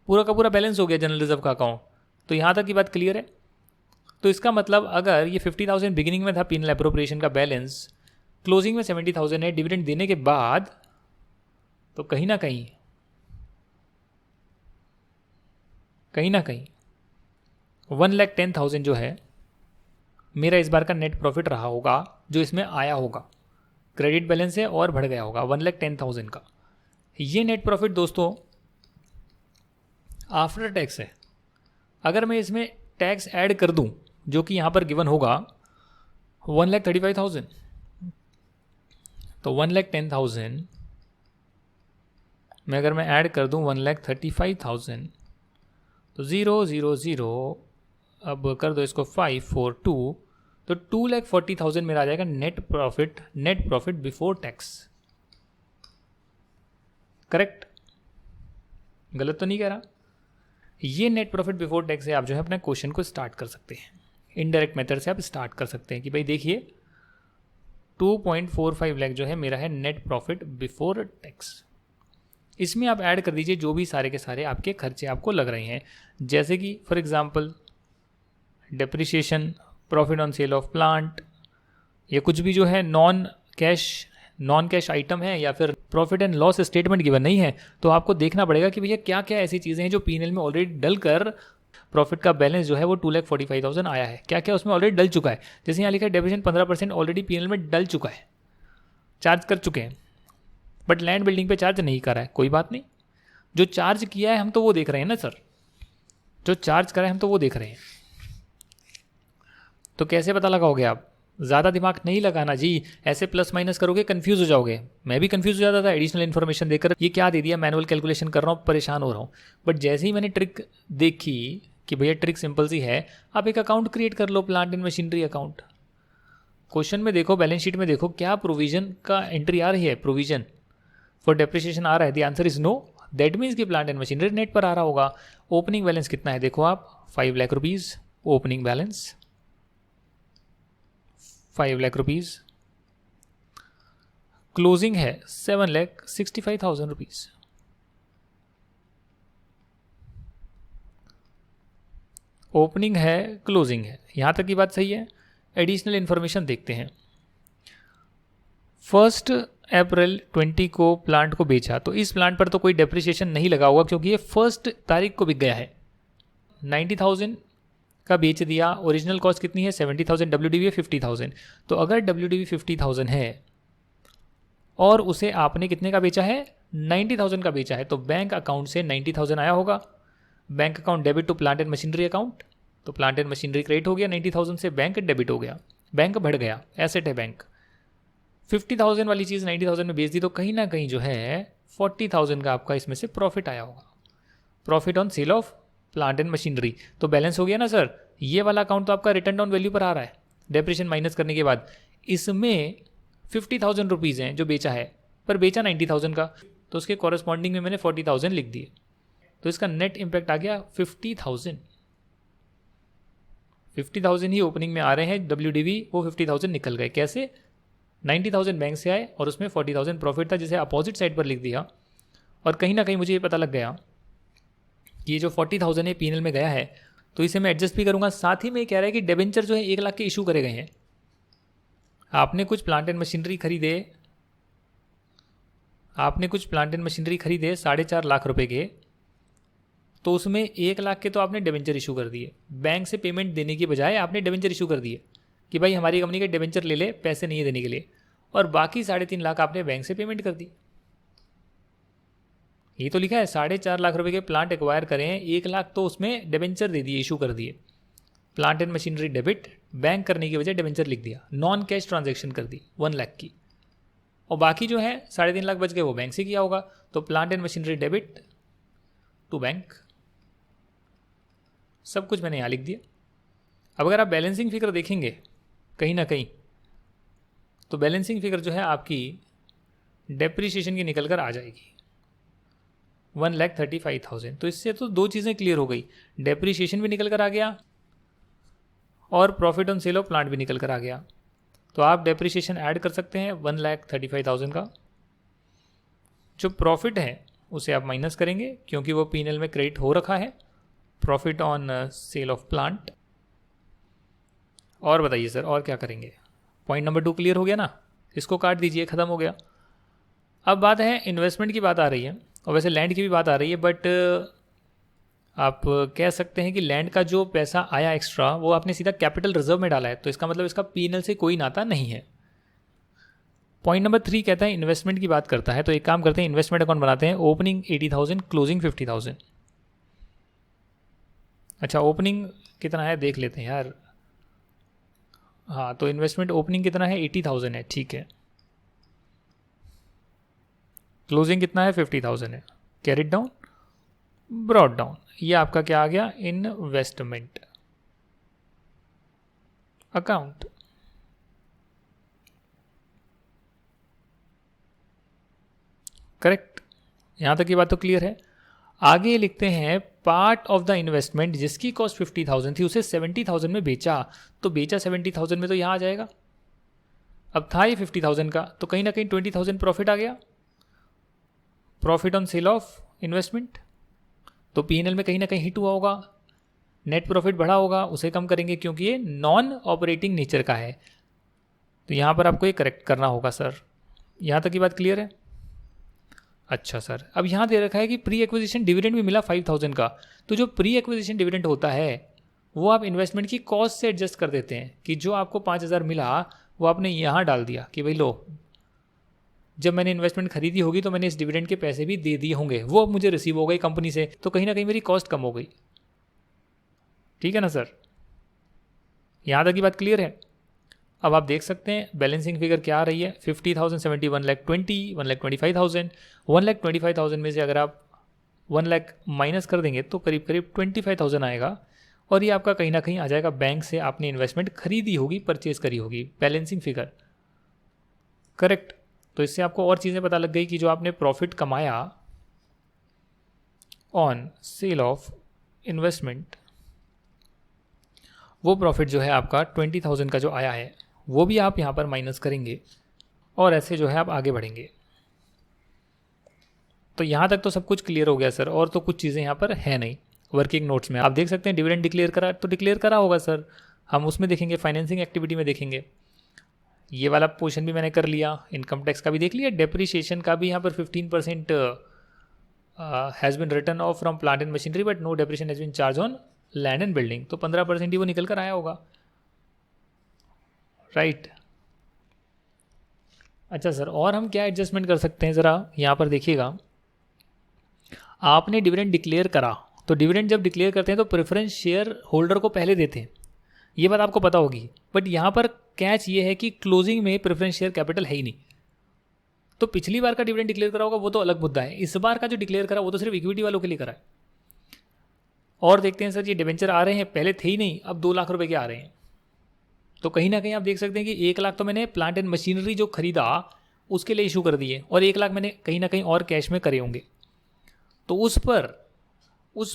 A: पूरा का पूरा बैलेंस हो गया जनरल रिजर्व का अकाउंट। तो यहाँ तक की बात क्लियर है। तो इसका मतलब अगर ये 50,000 बिगिनिंग में था पीएनएल एप्रोप्रिएशन का बैलेंस, क्लोजिंग में 70,000 है डिविडेंड देने के बाद, तो कहीं ना कहीं 1,10,000 जो है मेरा इस बार का नेट प्रॉफिट रहा होगा, जो इसमें आया होगा। क्रेडिट बैलेंस है और बढ़ गया होगा 1,10,000 का। ये नेट प्रॉफिट दोस्तों आफ्टर टैक्स है। अगर मैं इसमें टैक्स ऐड कर दूं, जो कि यहाँ पर गिवन होगा 1,35,000, तो 1,10,000 में अगर मैं ऐड कर दूं 1,35,000, तो 0 0 0, अब कर दो इसको 5 4 2, तो 2,40,000 मेरा आ जाएगा net profit before tax. Correct? गलत तो नहीं कह रहा? ये नेट प्रॉफिट बिफोर टैक्स से आप जो है अपने क्वेश्चन को स्टार्ट कर सकते हैं। इनडायरेक्ट मेथड से आप स्टार्ट कर सकते हैं कि भाई देखिए 2.45 लाख जो है मेरा है नेट प्रॉफिट बिफोर टैक्स। इसमें आप ऐड कर दीजिए जो भी सारे के सारे आपके खर्चे आपको लग रहे हैं, जैसे कि for example depreciation, profit on sale of plant, या कुछ भी जो है नॉन कैश आइटम है, या फिर profit and loss statement given नहीं है, तो आपको देखना पड़ेगा कि भैया क्या क्या ऐसी चीज़ें हैं जो पीएनएल में ऑलरेडी डल कर प्रॉफिट का बैलेंस जो है वो 2,45,000 आया है। क्या क्या उसमें ऑलरेडी डल चुका है। जैसे यहाँ लिखा है डेप्रिसिएशन 15% ऑलरेडी पीएनएल में डल चुका है, चार्ज कर चुके हैं, बट लैंड बिल्डिंग पे चार्ज नहीं करा है। कोई बात नहीं, जो चार्ज किया है हम तो वो देख रहे हैं ना सर, जो चार्ज करा है हम तो वो देख रहे हैं। तो कैसे पता लगाओगे आप? ज़्यादा दिमाग नहीं लगाना जी, ऐसे प्लस माइनस करोगे कंफ्यूज हो जाओगे। मैं भी कंफ्यूज हो जाता था एडिशनल इन्फॉर्मेशन देकर, ये क्या दे दिया, मैनुअल कैलकुलेशन कर रहा हूँ, परेशान हो रहा हूँ। बट जैसे ही मैंने ट्रिक देखी कि भैया ट्रिक सिंपल सी है, आप एक अकाउंट क्रिएट कर लो, plant and machinery account. Question में देखो, बैलेंस शीट में देखो क्या प्रोविजन का एंट्री आ रही है, प्रोविजन फॉर डेप्रिसिएशन आ रहा है। The answer is no. That means कि प्लांट एंड मशीनरी नेट पर आ रहा होगा। ओपनिंग बैलेंस कितना है देखो आप, 5 lakh rupees opening balance, 5 lakh rupees. Closing है 7,65,000 रुपीज़। ओपनिंग है, क्लोजिंग है, यहाँ तक की बात सही है। एडिशनल इन्फॉर्मेशन देखते हैं। 1 अप्रैल 20 को प्लांट को बेचा, तो इस प्लांट पर तो कोई डेप्रिसिएशन नहीं लगा होगा क्योंकि ये 1 तारीख को बिक गया है। 90,000 का बेच दिया। ओरिजिनल कॉस्ट कितनी है 70,000, WDV है 50,000। तो अगर WDV 50,000 है और उसे आपने कितने का बेचा है 90,000 का बेचा है, तो बैंक अकाउंट से 90,000 आया होगा। Bank account debit to plant and machinery account, तो प्लांट एंड मशीनरी क्रेडिट हो गया 90,000 से, बैंक डेबिट हो गया, बैंक बढ़ गया, एसेट है बैंक। 50,000 वाली चीज़ 90,000 में बेच दी, तो कहीं ना कहीं जो है 40,000 का आपका इसमें से प्रॉफिट आया होगा, profit on sale of plant and machinery. तो बैलेंस हो गया ना सर। ये वाला अकाउंट तो आपका रिटर्न डाउन वैल्यू पर आ रहा है डेप्रिसिएशन माइनस करने के बाद। इसमें 50,000 रुपीज़ हैं जो बेचा है, पर बेचा 90,000 का, तो उसके कॉरेस्पॉन्डिंग में मैंने 40,000 लिख दिए। तो इसका नेट इम्पैक्ट आ गया 50,000। 50,000 ही ओपनिंग में आ रहे हैं, WDV वो 50,000 निकल गए। कैसे? 90,000 बैंक से आए और उसमें 40,000 प्रॉफिट था, जिसे अपोजिट साइड पर लिख दिया। और कहीं ना कहीं मुझे ये पता लग गया कि ये जो 40,000 है पीएनएल में गया है, तो इसे मैं एडजस्ट भी करूंगा। साथ ही में कह रहा है कि डिबेंचर जो है 1 लाख के इशू करे गए हैं। आपने कुछ प्लांट एंड मशीनरी खरीदे, 4.5 लाख रुपए के, तो उसमें 1 लाख के तो आपने डिबेंचर इशू कर दिए। बैंक से पेमेंट देने की बजाय आपने डिबेंचर इशू कर दिए कि भाई हमारी कंपनी के डिबेंचर ले ले, पैसे नहीं है देने के लिए, और बाकी 3.5 लाख आपने बैंक से पेमेंट कर दी। ये तो लिखा है 4.5 लाख रुपए के प्लांट एक्वायर करें, 1 लाख तो उसमें डिबेंचर दे दिए, इशू कर दिए, plant and machinery debit, bank करने की वजह डिबेंचर लिख दिया, नॉन कैश ट्रांजैक्शन कर दी 1 लाख की, और बाकी जो है 3.5 लाख बच गए वो बैंक से किया होगा, तो plant and machinery debit to bank, सब कुछ मैंने यहाँ लिख दिया। अब अगर आप बैलेंसिंग फिगर देखेंगे कहीं ना कहीं, तो बैलेंसिंग फिगर जो है आपकी डेप्रीशिएशन की निकल कर आ जाएगी 1,35,000। तो इससे तो दो चीज़ें क्लियर हो गई, डेप्रीशिएशन भी निकल कर आ गया और profit on sale of plant भी निकल कर आ गया। तो आप डेप्रीशिएशन ऐड कर सकते हैं 1,35,000 का, जो प्रॉफिट है उसे आप माइनस करेंगे क्योंकि वो P&L में क्रेडिट हो रखा है, profit on sale of plant. और बताइए सर और क्या करेंगे? पॉइंट नंबर 2 क्लियर हो गया ना, इसको काट दीजिए, ख़त्म हो गया। अब बात है इन्वेस्टमेंट की बात आ रही है, और वैसे लैंड की भी बात आ रही है, बट आप कह सकते हैं कि लैंड का जो पैसा आया एक्स्ट्रा वो आपने सीधा कैपिटल रिजर्व में डाला है, तो इसका मतलब इसका P&L से कोई नाता नहीं है। पॉइंट नंबर 3 कहता है इन्वेस्टमेंट की बात करता है, तो एक काम करते हैं, इन्वेस्टमेंट अकाउंट बनाते हैं, ओपनिंग 80,000, क्लोजिंग 50,000। अच्छा ओपनिंग कितना है देख लेते हैं यार। हाँ तो इन्वेस्टमेंट ओपनिंग कितना है 80,000 है, ठीक है। क्लोजिंग कितना है 50,000 है, कैरिड डाउन ब्रॉड डाउन, ये आपका क्या आ गया इन्वेस्टमेंट अकाउंट। करेक्ट, यहां तक की बात तो क्लियर है। आगे लिखते हैं पार्ट ऑफ द इन्वेस्टमेंट जिसकी कॉस्ट 50,000 थी उसे 70,000 में बेचा, तो बेचा 70,000 में तो यहाँ आ जाएगा। अब था ये 50,000 का, तो कहीं ना कहीं 20,000 प्रॉफिट आ गया, profit on sale of investment, तो P&L में कहीं ना कहीं हिट हुआ होगा, नेट प्रॉफिट बढ़ा होगा, उसे कम करेंगे क्योंकि ये नॉन ऑपरेटिंग नेचर का है, तो यहाँ पर आपको ये करेक्ट करना होगा सर। यहाँ तक की बात क्लियर है? अच्छा सर, अब यहाँ दे रखा है कि प्री एक्विजिशन डिविडेंड भी मिला 5,000 का, तो जो प्री एक्विजिशन डिविडेंड होता है वो आप इन्वेस्टमेंट की कॉस्ट से एडजस्ट कर देते हैं, कि जो आपको 5,000 मिला वो आपने यहाँ डाल दिया कि भाई लो, जब मैंने इन्वेस्टमेंट खरीदी होगी तो मैंने इस डिविडेंड के पैसे भी दे दिए होंगे, वो मुझे रिसीव हो गई कंपनी से, तो कहीं ना कहीं मेरी कॉस्ट कम हो गई। ठीक है ना सर, यहाँ तक की बात क्लियर है? अब आप देख सकते हैं बैलेंसिंग फिगर क्या आ रही है, 50,000 70 1,20,000 1,25,000, 1,25,000 में से अगर आप 1 लाख माइनस कर देंगे तो करीब करीब 25,000 आएगा, और ये आपका कहीं ना कहीं आ जाएगा बैंक से आपने इन्वेस्टमेंट खरीदी होगी, परचेज करी होगी, बैलेंसिंग फिगर। करेक्ट, तो इससे आपको और चीज़ें पता लग गई कि जो आपने प्रॉफिट कमाया ऑन सेल ऑफ इन्वेस्टमेंट, वो प्रॉफिट जो है आपका 20,000 का जो आया है वो भी आप यहाँ पर माइनस करेंगे, और ऐसे जो है आप आगे बढ़ेंगे। तो यहाँ तक तो सब कुछ क्लियर हो गया सर, और तो कुछ चीज़ें यहाँ पर है नहीं। वर्किंग नोट्स में आप देख सकते हैं डिविडेंड डिक्लेयर करा, तो डिक्लेयर करा होगा सर, हम उसमें देखेंगे, फाइनेंसिंग एक्टिविटी में देखेंगे। ये वाला पोर्शन भी मैंने कर लिया, इनकम टैक्स का भी देख लिया, डेप्रीशिएशन का भी यहाँ पर 15% has been return of from plant and machinery but no depreciation has been charge on land and building, तो 15% ही वो निकल कर आया होगा, राइट। अच्छा सर, और हम क्या एडजस्टमेंट कर सकते हैं, ज़रा यहाँ पर देखिएगा। आपने डिविडेंड डिक्लेयर करा, तो डिविडेंड जब डिक्लेयर करते हैं तो प्रेफरेंस शेयर होल्डर को पहले देते हैं, ये बात आपको पता होगी, बट यहाँ पर कैच ये है कि क्लोजिंग में प्रेफरेंस शेयर कैपिटल है ही नहीं। तो पिछली बार का डिविडेंड डिक्लेयर करा होगा वो तो अलग मुद्दा है, इस बार का जो डिक्लेयर करा वो तो सिर्फ इक्विटी वालों के लिए करा है। और देखते हैं सर, ये डिवेंचर आ रहे हैं, पहले थे ही नहीं, अब 2 लाख रुपए के आ रहे हैं, तो कहीं ना कहीं आप देख सकते हैं कि 1 लाख तो मैंने प्लांट एंड मशीनरी जो खरीदा उसके लिए इशू कर दिए, और 1 लाख मैंने कहीं ना कहीं और कैश में करे होंगे, तो उस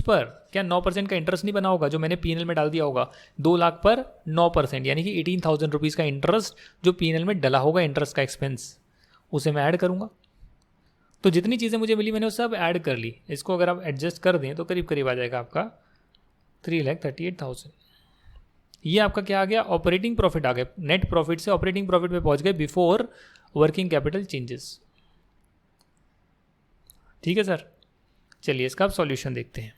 A: पर क्या 9% का इंटरेस्ट नहीं बना होगा जो मैंने P&L में डाल दिया होगा? 2 लाख पर 9%, यानी कि 18,000 रुपीज़ का इंटरेस्ट जो P&L में डला होगा, इंटरेस्ट का एक्सपेंस, उसे मैं ऐड करूँगा। तो जितनी चीज़ें मुझे मिली मैंने वो सब ऐड कर ली, इसको अगर आप एडजस्ट कर दें तो करीब करीब आ जाएगा आपका 3,38,000। ये आपका क्या आ गया, ऑपरेटिंग प्रॉफिट आ गया, नेट प्रॉफिट से ऑपरेटिंग प्रॉफिट में पहुंच गए बिफोर वर्किंग कैपिटल चेंजेस। ठीक है सर, चलिए इसका आप सॉल्यूशन देखते हैं।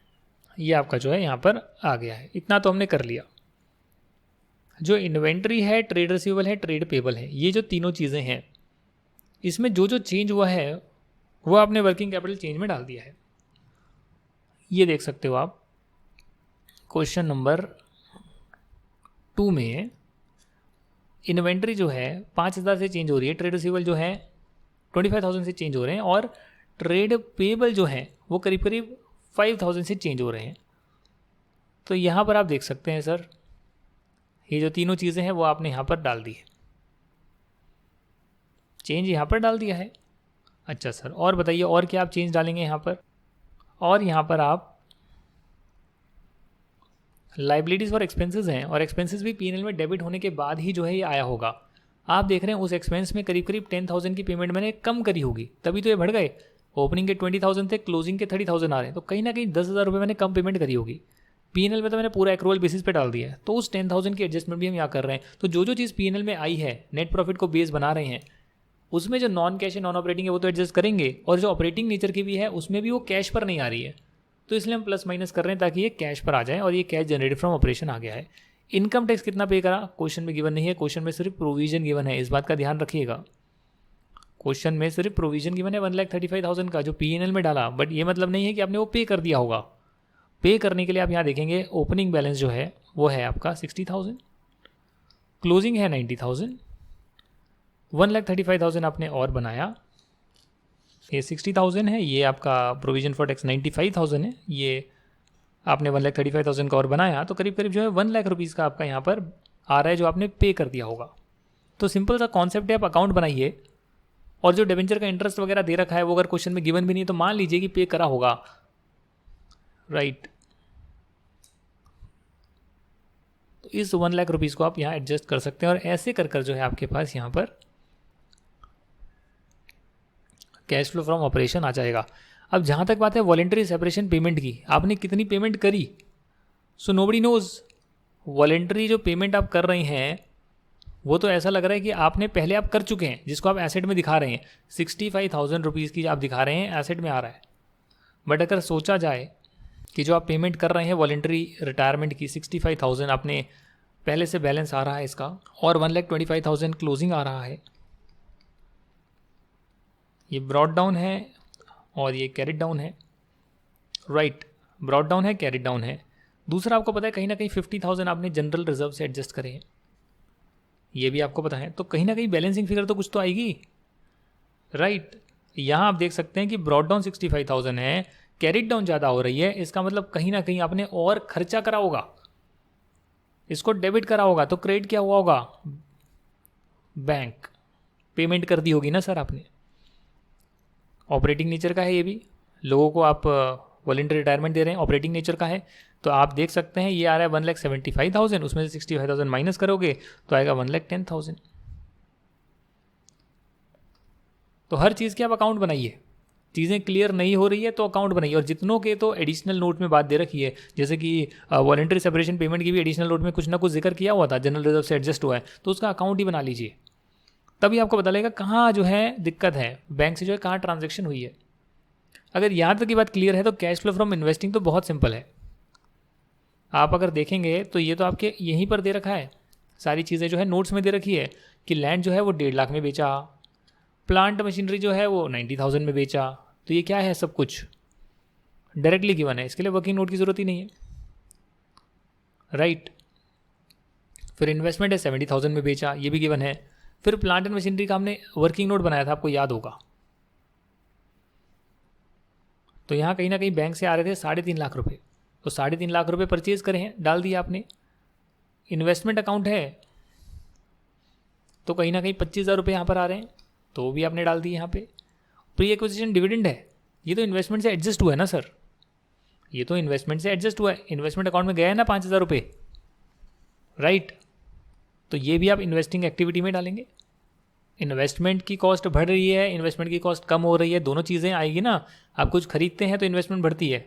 A: ये आपका जो है यहाँ पर आ गया है, इतना तो हमने कर लिया, जो इन्वेंट्री है, ट्रेड रिसीवेबल है, ट्रेड पेबल है, ये जो तीनों चीज़ें हैं, इसमें जो जो चेंज हुआ है वो आपने वर्किंग कैपिटल चेंज में डाल दिया है। ये देख सकते हो आप क्वेश्चन नंबर 2 में इन्वेंट्री जो है 5,000 से चेंज हो रही है, ट्रेड रिसीवेबल जो है 25,000 से चेंज हो रहे हैं, और ट्रेड पेबल जो है वो करीब करीब 5,000 से चेंज हो रहे हैं। तो यहाँ पर आप देख सकते हैं सर, ये जो तीनों चीज़ें हैं वो आपने यहाँ पर डाल दी है, चेंज यहाँ पर डाल दिया है। अच्छा सर, और बताइए और क्या आप चेंज डालेंगे यहाँ पर? और यहाँ पर आप लाइबिलिटीज़ और एक्सपेंसेस हैं, और एक्सपेंसेस भी पीएनएल में डेबिट होने के बाद ही जो है ये आया होगा। आप देख रहे हैं उस एक्सपेंस में करीब करीब 10,000 की पेमेंट मैंने कम करी होगी, तभी तो ये बढ़ गए। ओपनिंग के 20,000 थे, क्लोजिंग के 30,000 आ रहे हैं, तो कहीं ना कहीं 10,000 रुपये मैंने कम पेमेंट करी होगी। पीएनएल में तो मैंने पूरा एक्रूअल बेसिस पे डाल दिया है, तो उस 10,000 की एडजस्टमेंट भी हम यहाँ कर रहे हैं। तो जो जो चीज़ पीएनएल में आई है, नेट प्रॉफिट को बेस बना रहे हैं, उसमें जो नॉन कैश है, नॉन ऑपरेटिंग है, वो तो एडजस्ट करेंगे, और जो ऑपरेटिंग नेचर की भी है उसमें भी वो कैश पर नहीं आ रही है, तो इसलिए हम प्लस माइनस कर रहे हैं ताकि ये कैश पर आ जाए, और ये कैश जनरेटेड फ्रॉम ऑपरेशन आ गया है। इनकम टैक्स कितना पे करा क्वेश्चन में गिवन नहीं है, क्वेश्चन में सिर्फ प्रोविजन गिवन है, इस बात का ध्यान रखिएगा। क्वेश्चन में सिर्फ प्रोविजन गिवन है 1,35,000 का, जो पीएनएल में डाला, बट ये मतलब नहीं है कि आपने वो पे कर दिया होगा। पे करने के लिए आप यहाँ देखेंगे ओपनिंग बैलेंस जो है वो है आपका 60,000, क्लोजिंग है 90,000, 1,35,000 आपने और बनाया, ये 60,000 है, ये आपका प्रोविजन फॉर टैक्स 95,000 है, ये आपने 1,35,000 का और बनाया, तो करीब करीब जो है 1,00,000 रुपीज़ का आपका यहाँ पर आ रहा है जो आपने पे कर दिया होगा। तो सिंपल सा कॉन्सेप्ट है, आप अकाउंट बनाइए, और जो डिबेंचर का इंटरेस्ट वगैरह दे रखा है वो अगर क्वेश्चन में गिवन भी नहीं तो मान लीजिए कि पे करा होगा, राइट। तो इस 1,00,000 रुपीज़ को आप यहाँ एडजस्ट कर सकते हैं, और ऐसे कर कर जो है आपके पास यहाँ पर कैश फ्लो फ्रॉम ऑपरेशन आ जाएगा। अब जहाँ तक बात है वॉलेंटरी सेपरेशन पेमेंट की, आपने कितनी पेमेंट करी, सो नोबडी नोज। वॉलेंटरी जो पेमेंट आप कर रहे हैं वो तो ऐसा लग रहा है कि आपने पहले आप कर चुके हैं, जिसको आप एसेट में दिखा रहे हैं, 65,000 रुपीज़ की आप दिखा रहे हैं एसेट में आ रहा है। बट अगर सोचा जाए कि जो आप पेमेंट कर रहे हैं वॉलेंटरी रिटायरमेंट की 65,000 आपने पहले से बैलेंस आ रहा है इसका, और 1,25,000 क्लोजिंग आ रहा है, ये ब्रॉड डाउन है और ये कैरिड डाउन है, राइट। ब्रॉड डाउन है, कैरिड डाउन है। दूसरा आपको पता है कहीं ना कहीं 50,000 आपने जनरल रिजर्व से एडजस्ट करे हैं, ये भी आपको पता है, तो कहीं ना कहीं बैलेंसिंग फिगर तो कुछ तो आएगी, राइट। यहाँ आप देख सकते हैं कि ब्रॉड डाउन 65,000 है, कैरिड डाउन ज़्यादा हो रही है, इसका मतलब कहीं ना कहीं आपने और खर्चा करा होगा, इसको डेबिट करा होगा, तो क्रेडिट क्या हुआ होगा, बैंक पेमेंट कर दी होगी ना सर आपने। ऑपरेटिंग नेचर का है ये भी, लोगों को आप वॉलंटरी रिटायरमेंट दे रहे हैं, ऑपरेटिंग नेचर का है, तो आप देख सकते हैं ये आ रहा है 1,75,000, उसमें से 65,000 माइनस करोगे तो आएगा 1,10,000। तो हर चीज़ के आप अकाउंट बनाइए, चीज़ें क्लियर नहीं हो रही है तो अकाउंट बनाइए, और जितनों के तो एडिशनल नोट में बात दे रखी है, जैसे कि वॉलंटरी सेपरेशन पेमेंट की भी एडिशनल नोट में कुछ ना कुछ जिक्र किया हुआ था, जनरल रिजर्व से एडजस्ट हुआ है, तो उसका अकाउंट ही बना लीजिए, तभी आपको पता लगेगा कहाँ जो है दिक्कत है, बैंक से जो है कहाँ ट्रांजैक्शन हुई है। अगर यहाँ तक की बात क्लियर है तो कैश फ्लो फ्रॉम इन्वेस्टिंग तो बहुत सिंपल है। आप अगर देखेंगे तो ये तो आपके यहीं पर दे रखा है, सारी चीज़ें जो है नोट्स में दे रखी है कि लैंड जो है वो 1.5 लाख में बेचा, प्लांट मशीनरी जो है वो 90,000 में बेचा, तो ये क्या है, सब कुछ डायरेक्टली गिवन है, इसके लिए वर्किंग नोट की ज़रूरत ही नहीं है, राइट। फिर इन्वेस्टमेंट है 70,000 में बेचा, ये भी गिवन है। फिर प्लांट एंड मशीनरी का हमने वर्किंग नोट बनाया था, आपको याद होगा, तो यहाँ कहीं ना कहीं बैंक से आ रहे थे 3.5 लाख रुपए, तो 3.5 लाख रुपए परचेज करे हैं, डाल दिया आपने। इन्वेस्टमेंट अकाउंट है तो कहीं ना कहीं 25,000 रुपये यहाँ पर आ रहे हैं, तो वो भी आपने डाल दिए यहाँ पे। प्री एक्विजिशन डिविडेंड है, ये तो इन्वेस्टमेंट से एडजस्ट हुआ है ना सर, ये तो इन्वेस्टमेंट से एडजस्ट हुआ है, इन्वेस्टमेंट अकाउंट में गया है ना 5,000 रुपये, राइट। तो ये भी आप इन्वेस्टिंग एक्टिविटी में डालेंगे। इन्वेस्टमेंट की कॉस्ट बढ़ रही है, इन्वेस्टमेंट की कॉस्ट कम हो रही है, दोनों चीज़ें आएगी ना। आप कुछ खरीदते हैं तो इन्वेस्टमेंट बढ़ती है,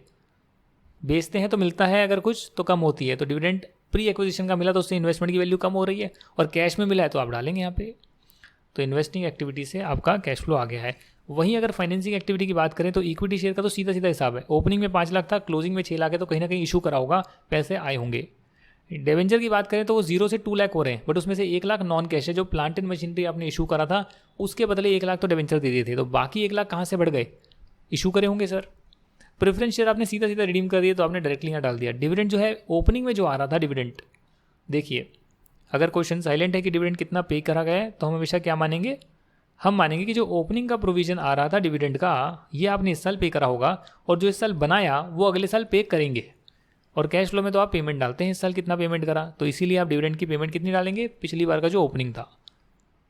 A: बेचते हैं तो मिलता है, अगर कुछ तो कम होती है। तो डिविडेंड प्री एक्विजिशन का मिला तो उससे इन्वेस्टमेंट की वैल्यू कम हो रही है, और कैश में मिला है तो आप डालेंगे यहाँ पे। तो इन्वेस्टिंग एक्टिविटी से आपका कैश फ्लो आ गया है। वहीं अगर फाइनेंसिंग एक्टिविटी की बात करें तो इक्विटी शेयर का तो सीधा सीधा हिसाब है, ओपनिंग में 5 लाख था, क्लोजिंग में 6 लाख है, तो कहीं ना कहीं इशू करा होगा, पैसे आए होंगे। डिवेंचर की बात करें तो वो 0 से 2 लाख हो रहे हैं, बट उसमें से 1 लाख नॉन कैश है। जो प्लांट एंड मशीनरी आपने इशू करा था उसके बदले 1 लाख तो डिवेंचर दे दिए थे, तो बाकी 1 लाख कहाँ से बढ़ गए? इशू करे होंगे सर। प्रेफरेंस शेयर आपने सीधा सीधा रिडीम कर दिया, तो आपने डायरेक्टली यहाँ डाल दिया। डिविडेंड जो है ओपनिंग में जो आ रहा था डिविडेंड, देखिए अगर क्वेश्चन साइलेंट है कि डिविडेंड कितना पे करा गया है, तो हम हमेशा क्या मानेंगे? हम मानेंगे कि जो ओपनिंग का प्रोविजन आ रहा था डिविडेंड का, ये आपने इस साल पे करा होगा, और जो इस साल बनाया वो अगले साल पे करेंगे। और कैश फ्लो में तो आप पेमेंट डालते हैं इस साल कितना पेमेंट करा, तो इसीलिए आप डिविडेंड की पेमेंट कितनी डालेंगे? पिछली बार का जो ओपनिंग था,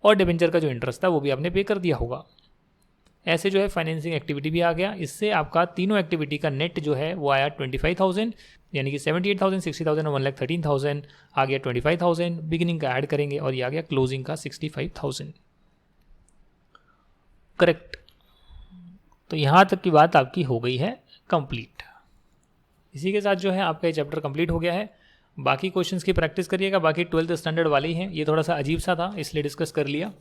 A: और डिवेंचर का जो इंटरेस्ट था वो भी आपने पे कर दिया होगा। ऐसे जो है फाइनेंसिंग एक्टिविटी भी आ गया। इससे आपका तीनों एक्टिविटी का नेट जो है वो आया 25,000, यानी कि 78,000, 60,000 और 1,13,000 आ गया 25,000। बिगिनिंग का ऐड करेंगे और ये आ गया क्लोजिंग का 65,000। करेक्ट। तो यहाँ तक की बात आपकी हो गई है कंप्लीट। इसी के साथ जो है आपका ये चैप्टर कंप्लीट हो गया है। बाकी क्वेश्चंस की प्रैक्टिस करिएगा, बाकी 12th स्टैंडर्ड वाले ही हैं। ये थोड़ा सा अजीब सा था इसलिए डिस्कस कर लिया।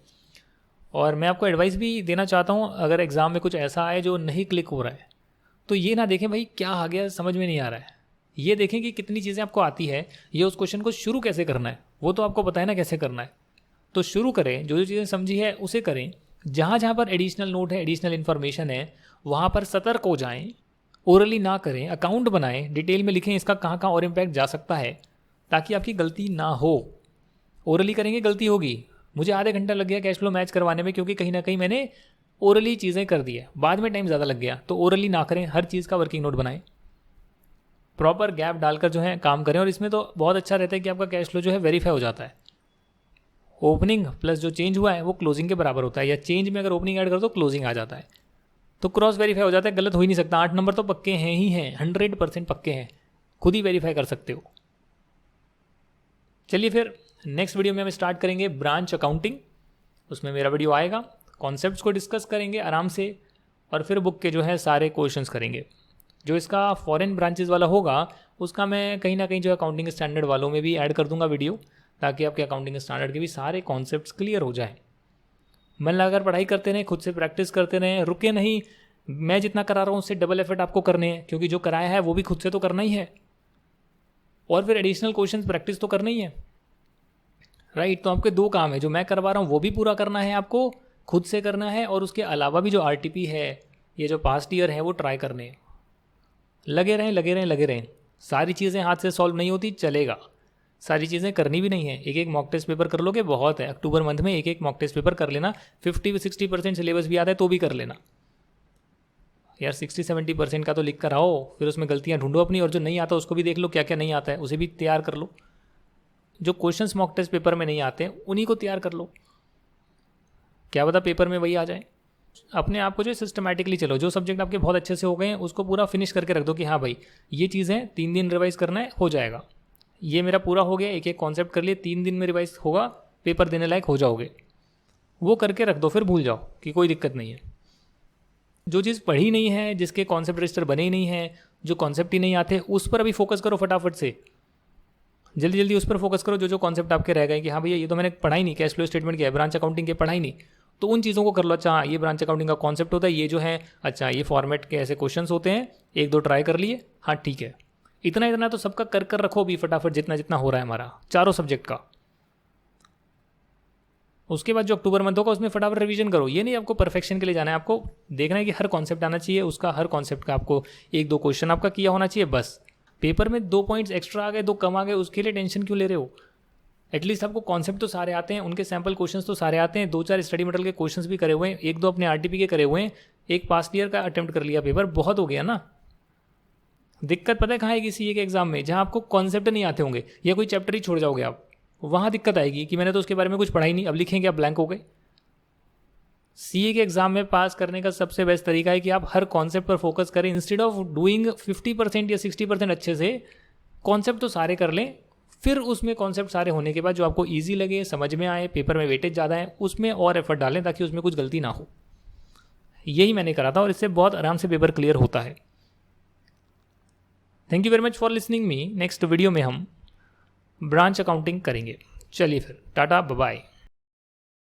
A: और मैं आपको एडवाइस भी देना चाहता हूँ, अगर एग्ज़ाम में कुछ ऐसा आए जो नहीं क्लिक हो रहा है, तो ये ना देखें भाई क्या आ गया समझ में नहीं आ रहा है, ये देखें कि कितनी चीज़ें आपको आती है, ये उस क्वेश्चन को शुरू कैसे करना है वो तो आपको पता है ना कैसे करना है। तो शुरू करें, जो जो चीज़ें समझी है उसे करें। जहाँ जहाँ पर एडिशनल नोट है, एडिशनल इन्फॉर्मेशन है, वहाँ पर सतर्क हो जाएं, ओरली ना करें, अकाउंट बनाएं, डिटेल में लिखें इसका कहाँ कहाँ और इम्पैक्ट जा सकता है, ताकि आपकी गलती ना हो। ओरली करेंगे गलती होगी। मुझे आधे घंटा लग गया कैश फ्लो मैच करवाने में, क्योंकि कहीं ना कहीं मैंने ओरली चीज़ें कर दी है, बाद में टाइम ज़्यादा लग गया। तो ओरली ना करें, हर चीज़ का वर्किंग नोट बनाएं, प्रॉपर गैप डालकर जो है काम करें। और इसमें तो बहुत अच्छा रहता है कि आपका कैश फ्लो जो है वेरीफाई हो जाता है। ओपनिंग प्लस जो चेंज हुआ है वो क्लोजिंग के बराबर होता है, या चेंज में अगर ओपनिंग ऐड कर दो क्लोजिंग आ जाता है, तो क्रॉस वेरीफाई हो जाता है। गलत हो ही नहीं सकता। 8 नंबर तो पक्के हैं ही हैं, 100% पक्के हैं, खुद ही वेरीफाई कर सकते हो। चलिए फिर नेक्स्ट वीडियो में हम स्टार्ट करेंगे ब्रांच अकाउंटिंग। उसमें मेरा वीडियो आएगा, कॉन्सेप्ट्स को डिस्कस करेंगे आराम से, और फिर बुक के जो है सारे क्वेश्चंस करेंगे। जो इसका फॉरेन ब्रांचेस वाला होगा उसका मैं कहीं ना कहीं जो अकाउंटिंग स्टैंडर्ड वालों में भी ऐड कर दूंगा वीडियो, ताकि आपके अकाउंटिंग स्टैंडर्ड के भी सारे कॉन्सेप्ट्स क्लियर हो जाए। मन लगाकर पढ़ाई करते रहें, खुद से प्रैक्टिस करते रहें, रुके नहीं। मैं जितना करा रहा हूँ उससे डबल एफर्ट आपको करने हैं, क्योंकि जो कराया है वो भी खुद से तो करना ही है, और फिर एडिशनल क्वेश्चन प्रैक्टिस तो करना ही है, राइट। तो आपके 2 काम है, जो मैं करवा रहा हूँ वो भी पूरा करना है, आपको खुद से करना है, और उसके अलावा भी जो आरटीपी है, ये जो पास्ट ईयर है वो ट्राई करने हैं। लगे रहें लगे रहें लगे रहें। सारी चीज़ें हाथ से सॉल्व नहीं होती, चलेगा। सारी चीज़ें करनी भी नहीं है। एक एक मॉक टेस्ट पेपर कर लोगे बहुत है। अक्टूबर मंथ में एक एक मॉक टेस्ट पेपर कर लेना। 50-60% सिलेबस भी आता है तो भी कर लेना यार। 60-70% का तो लिख कर आओ, फिर उसमें गलतियाँ ढूंढो अपनी, और जो नहीं आता उसको भी देख लो क्या क्या नहीं आता है, उसे भी तैयार कर लो। जो क्वेश्चंस मॉक टेस्ट पेपर में नहीं आते हैं उन्हीं को तैयार कर लो, क्या पता पेपर में वही आ जाए। अपने आप को जो सिस्टमैटिकली चलो, जो सब्जेक्ट आपके बहुत अच्छे से हो गए हैं उसको पूरा फिनिश करके रख दो कि हाँ भाई ये चीज़ें 3 दिन रिवाइज करना है, हो जाएगा। ये मेरा पूरा हो गया, एक एक कॉन्सेप्ट कर लिए, 3 दिन में रिवाइज होगा, पेपर देने लायक हो जाओगे। वो करके रख दो, फिर भूल जाओ कि कोई दिक्कत नहीं है। जो चीज़ पढ़ी नहीं है, जिसके कॉन्सेप्ट रजिस्टर बने ही नहीं है, जो कॉन्सेप्ट ही नहीं आते, उस पर अभी फोकस करो फटाफट से, जल्दी जल्दी उस पर फोकस करो। जो जो कॉन्सेप्ट आपके रह गए कि हाँ भैया ये तो मैंने पढ़ा ही नहीं, कैश फ्लो स्टेटमेंट क्या है, ब्रांच अकाउंटिंग के पढ़ा ही नहीं, तो उन चीज़ों को कर लो। अच्छा ये ब्रांच अकाउंटिंग का कॉन्सेप्ट होता है, ये जो है अच्छा ये फॉर्मेट के ऐसे क्वेश्चंस होते हैं, 1-2 ट्राई कर लिए, हाँ ठीक है। इतना इतना तो सबका कर कर रखो भी फटाफट, जितना जितना हो रहा है हमारा चारों सब्जेक्ट का। उसके बाद जो अक्टूबर मंथ होगा उसमें फटाफट रिवीजन करो। ये नहीं आपको परफेक्शन के लिए जाना है, आपको देखना है कि हर कॉन्सेप्ट आना चाहिए, उसका हर कॉन्सेप्ट का आपको 1-2 क्वेश्चन आपका किया होना चाहिए बस। पेपर में 2 पॉइंट्स एक्स्ट्रा आ गए, 2 कम आ गए, उसके लिए टेंशन क्यों ले रहे हो? एटलीस्ट आपको कॉन्सेप्ट तो सारे आते हैं, उनके सैम्पल क्वेश्चंस तो सारे आते हैं, 2-4 स्टडी मटेरियल के क्वेश्चंस भी करे हुए हैं, 1-2 अपने आरटीपी के करे हुए हैं, एक पास्ट ईयर का अटेम्प्ट कर लिया पेपर, बहुत हो गया ना। दिक्कत पता है कहाँ आएगी सीए के एग्जाम में? जहाँ आपको कॉन्सेप्ट नहीं आते होंगे या कोई चैप्टर ही छोड़ जाओगे आप, वहाँ दिक्कत आएगी कि मैंने तो उसके बारे में कुछ पढ़ा ही नहीं, अब लिखेंगे आप ब्लैंक हो गए। सीए के एग्जाम में पास करने का सबसे बेस्ट तरीका है कि आप हर कॉन्सेप्ट पर फोकस करें, इंस्टेड ऑफ डूइंग 50% या 60% अच्छे से। कॉन्सेप्ट तो सारे कर लें, फिर उसमें कॉन्सेप्ट सारे होने के बाद जो आपको ईजी लगे, समझ में आए, पेपर में वेटेज ज़्यादा है, उसमें और एफर्ट डालें ताकि उसमें कुछ गलती ना हो। यही मैंने करा था और इससे बहुत आराम से पेपर क्लियर होता है। Thank you very much for listening me. Next video में हम ब्रांच अकाउंटिंग करेंगे। चलिए फिर टाटा बाय।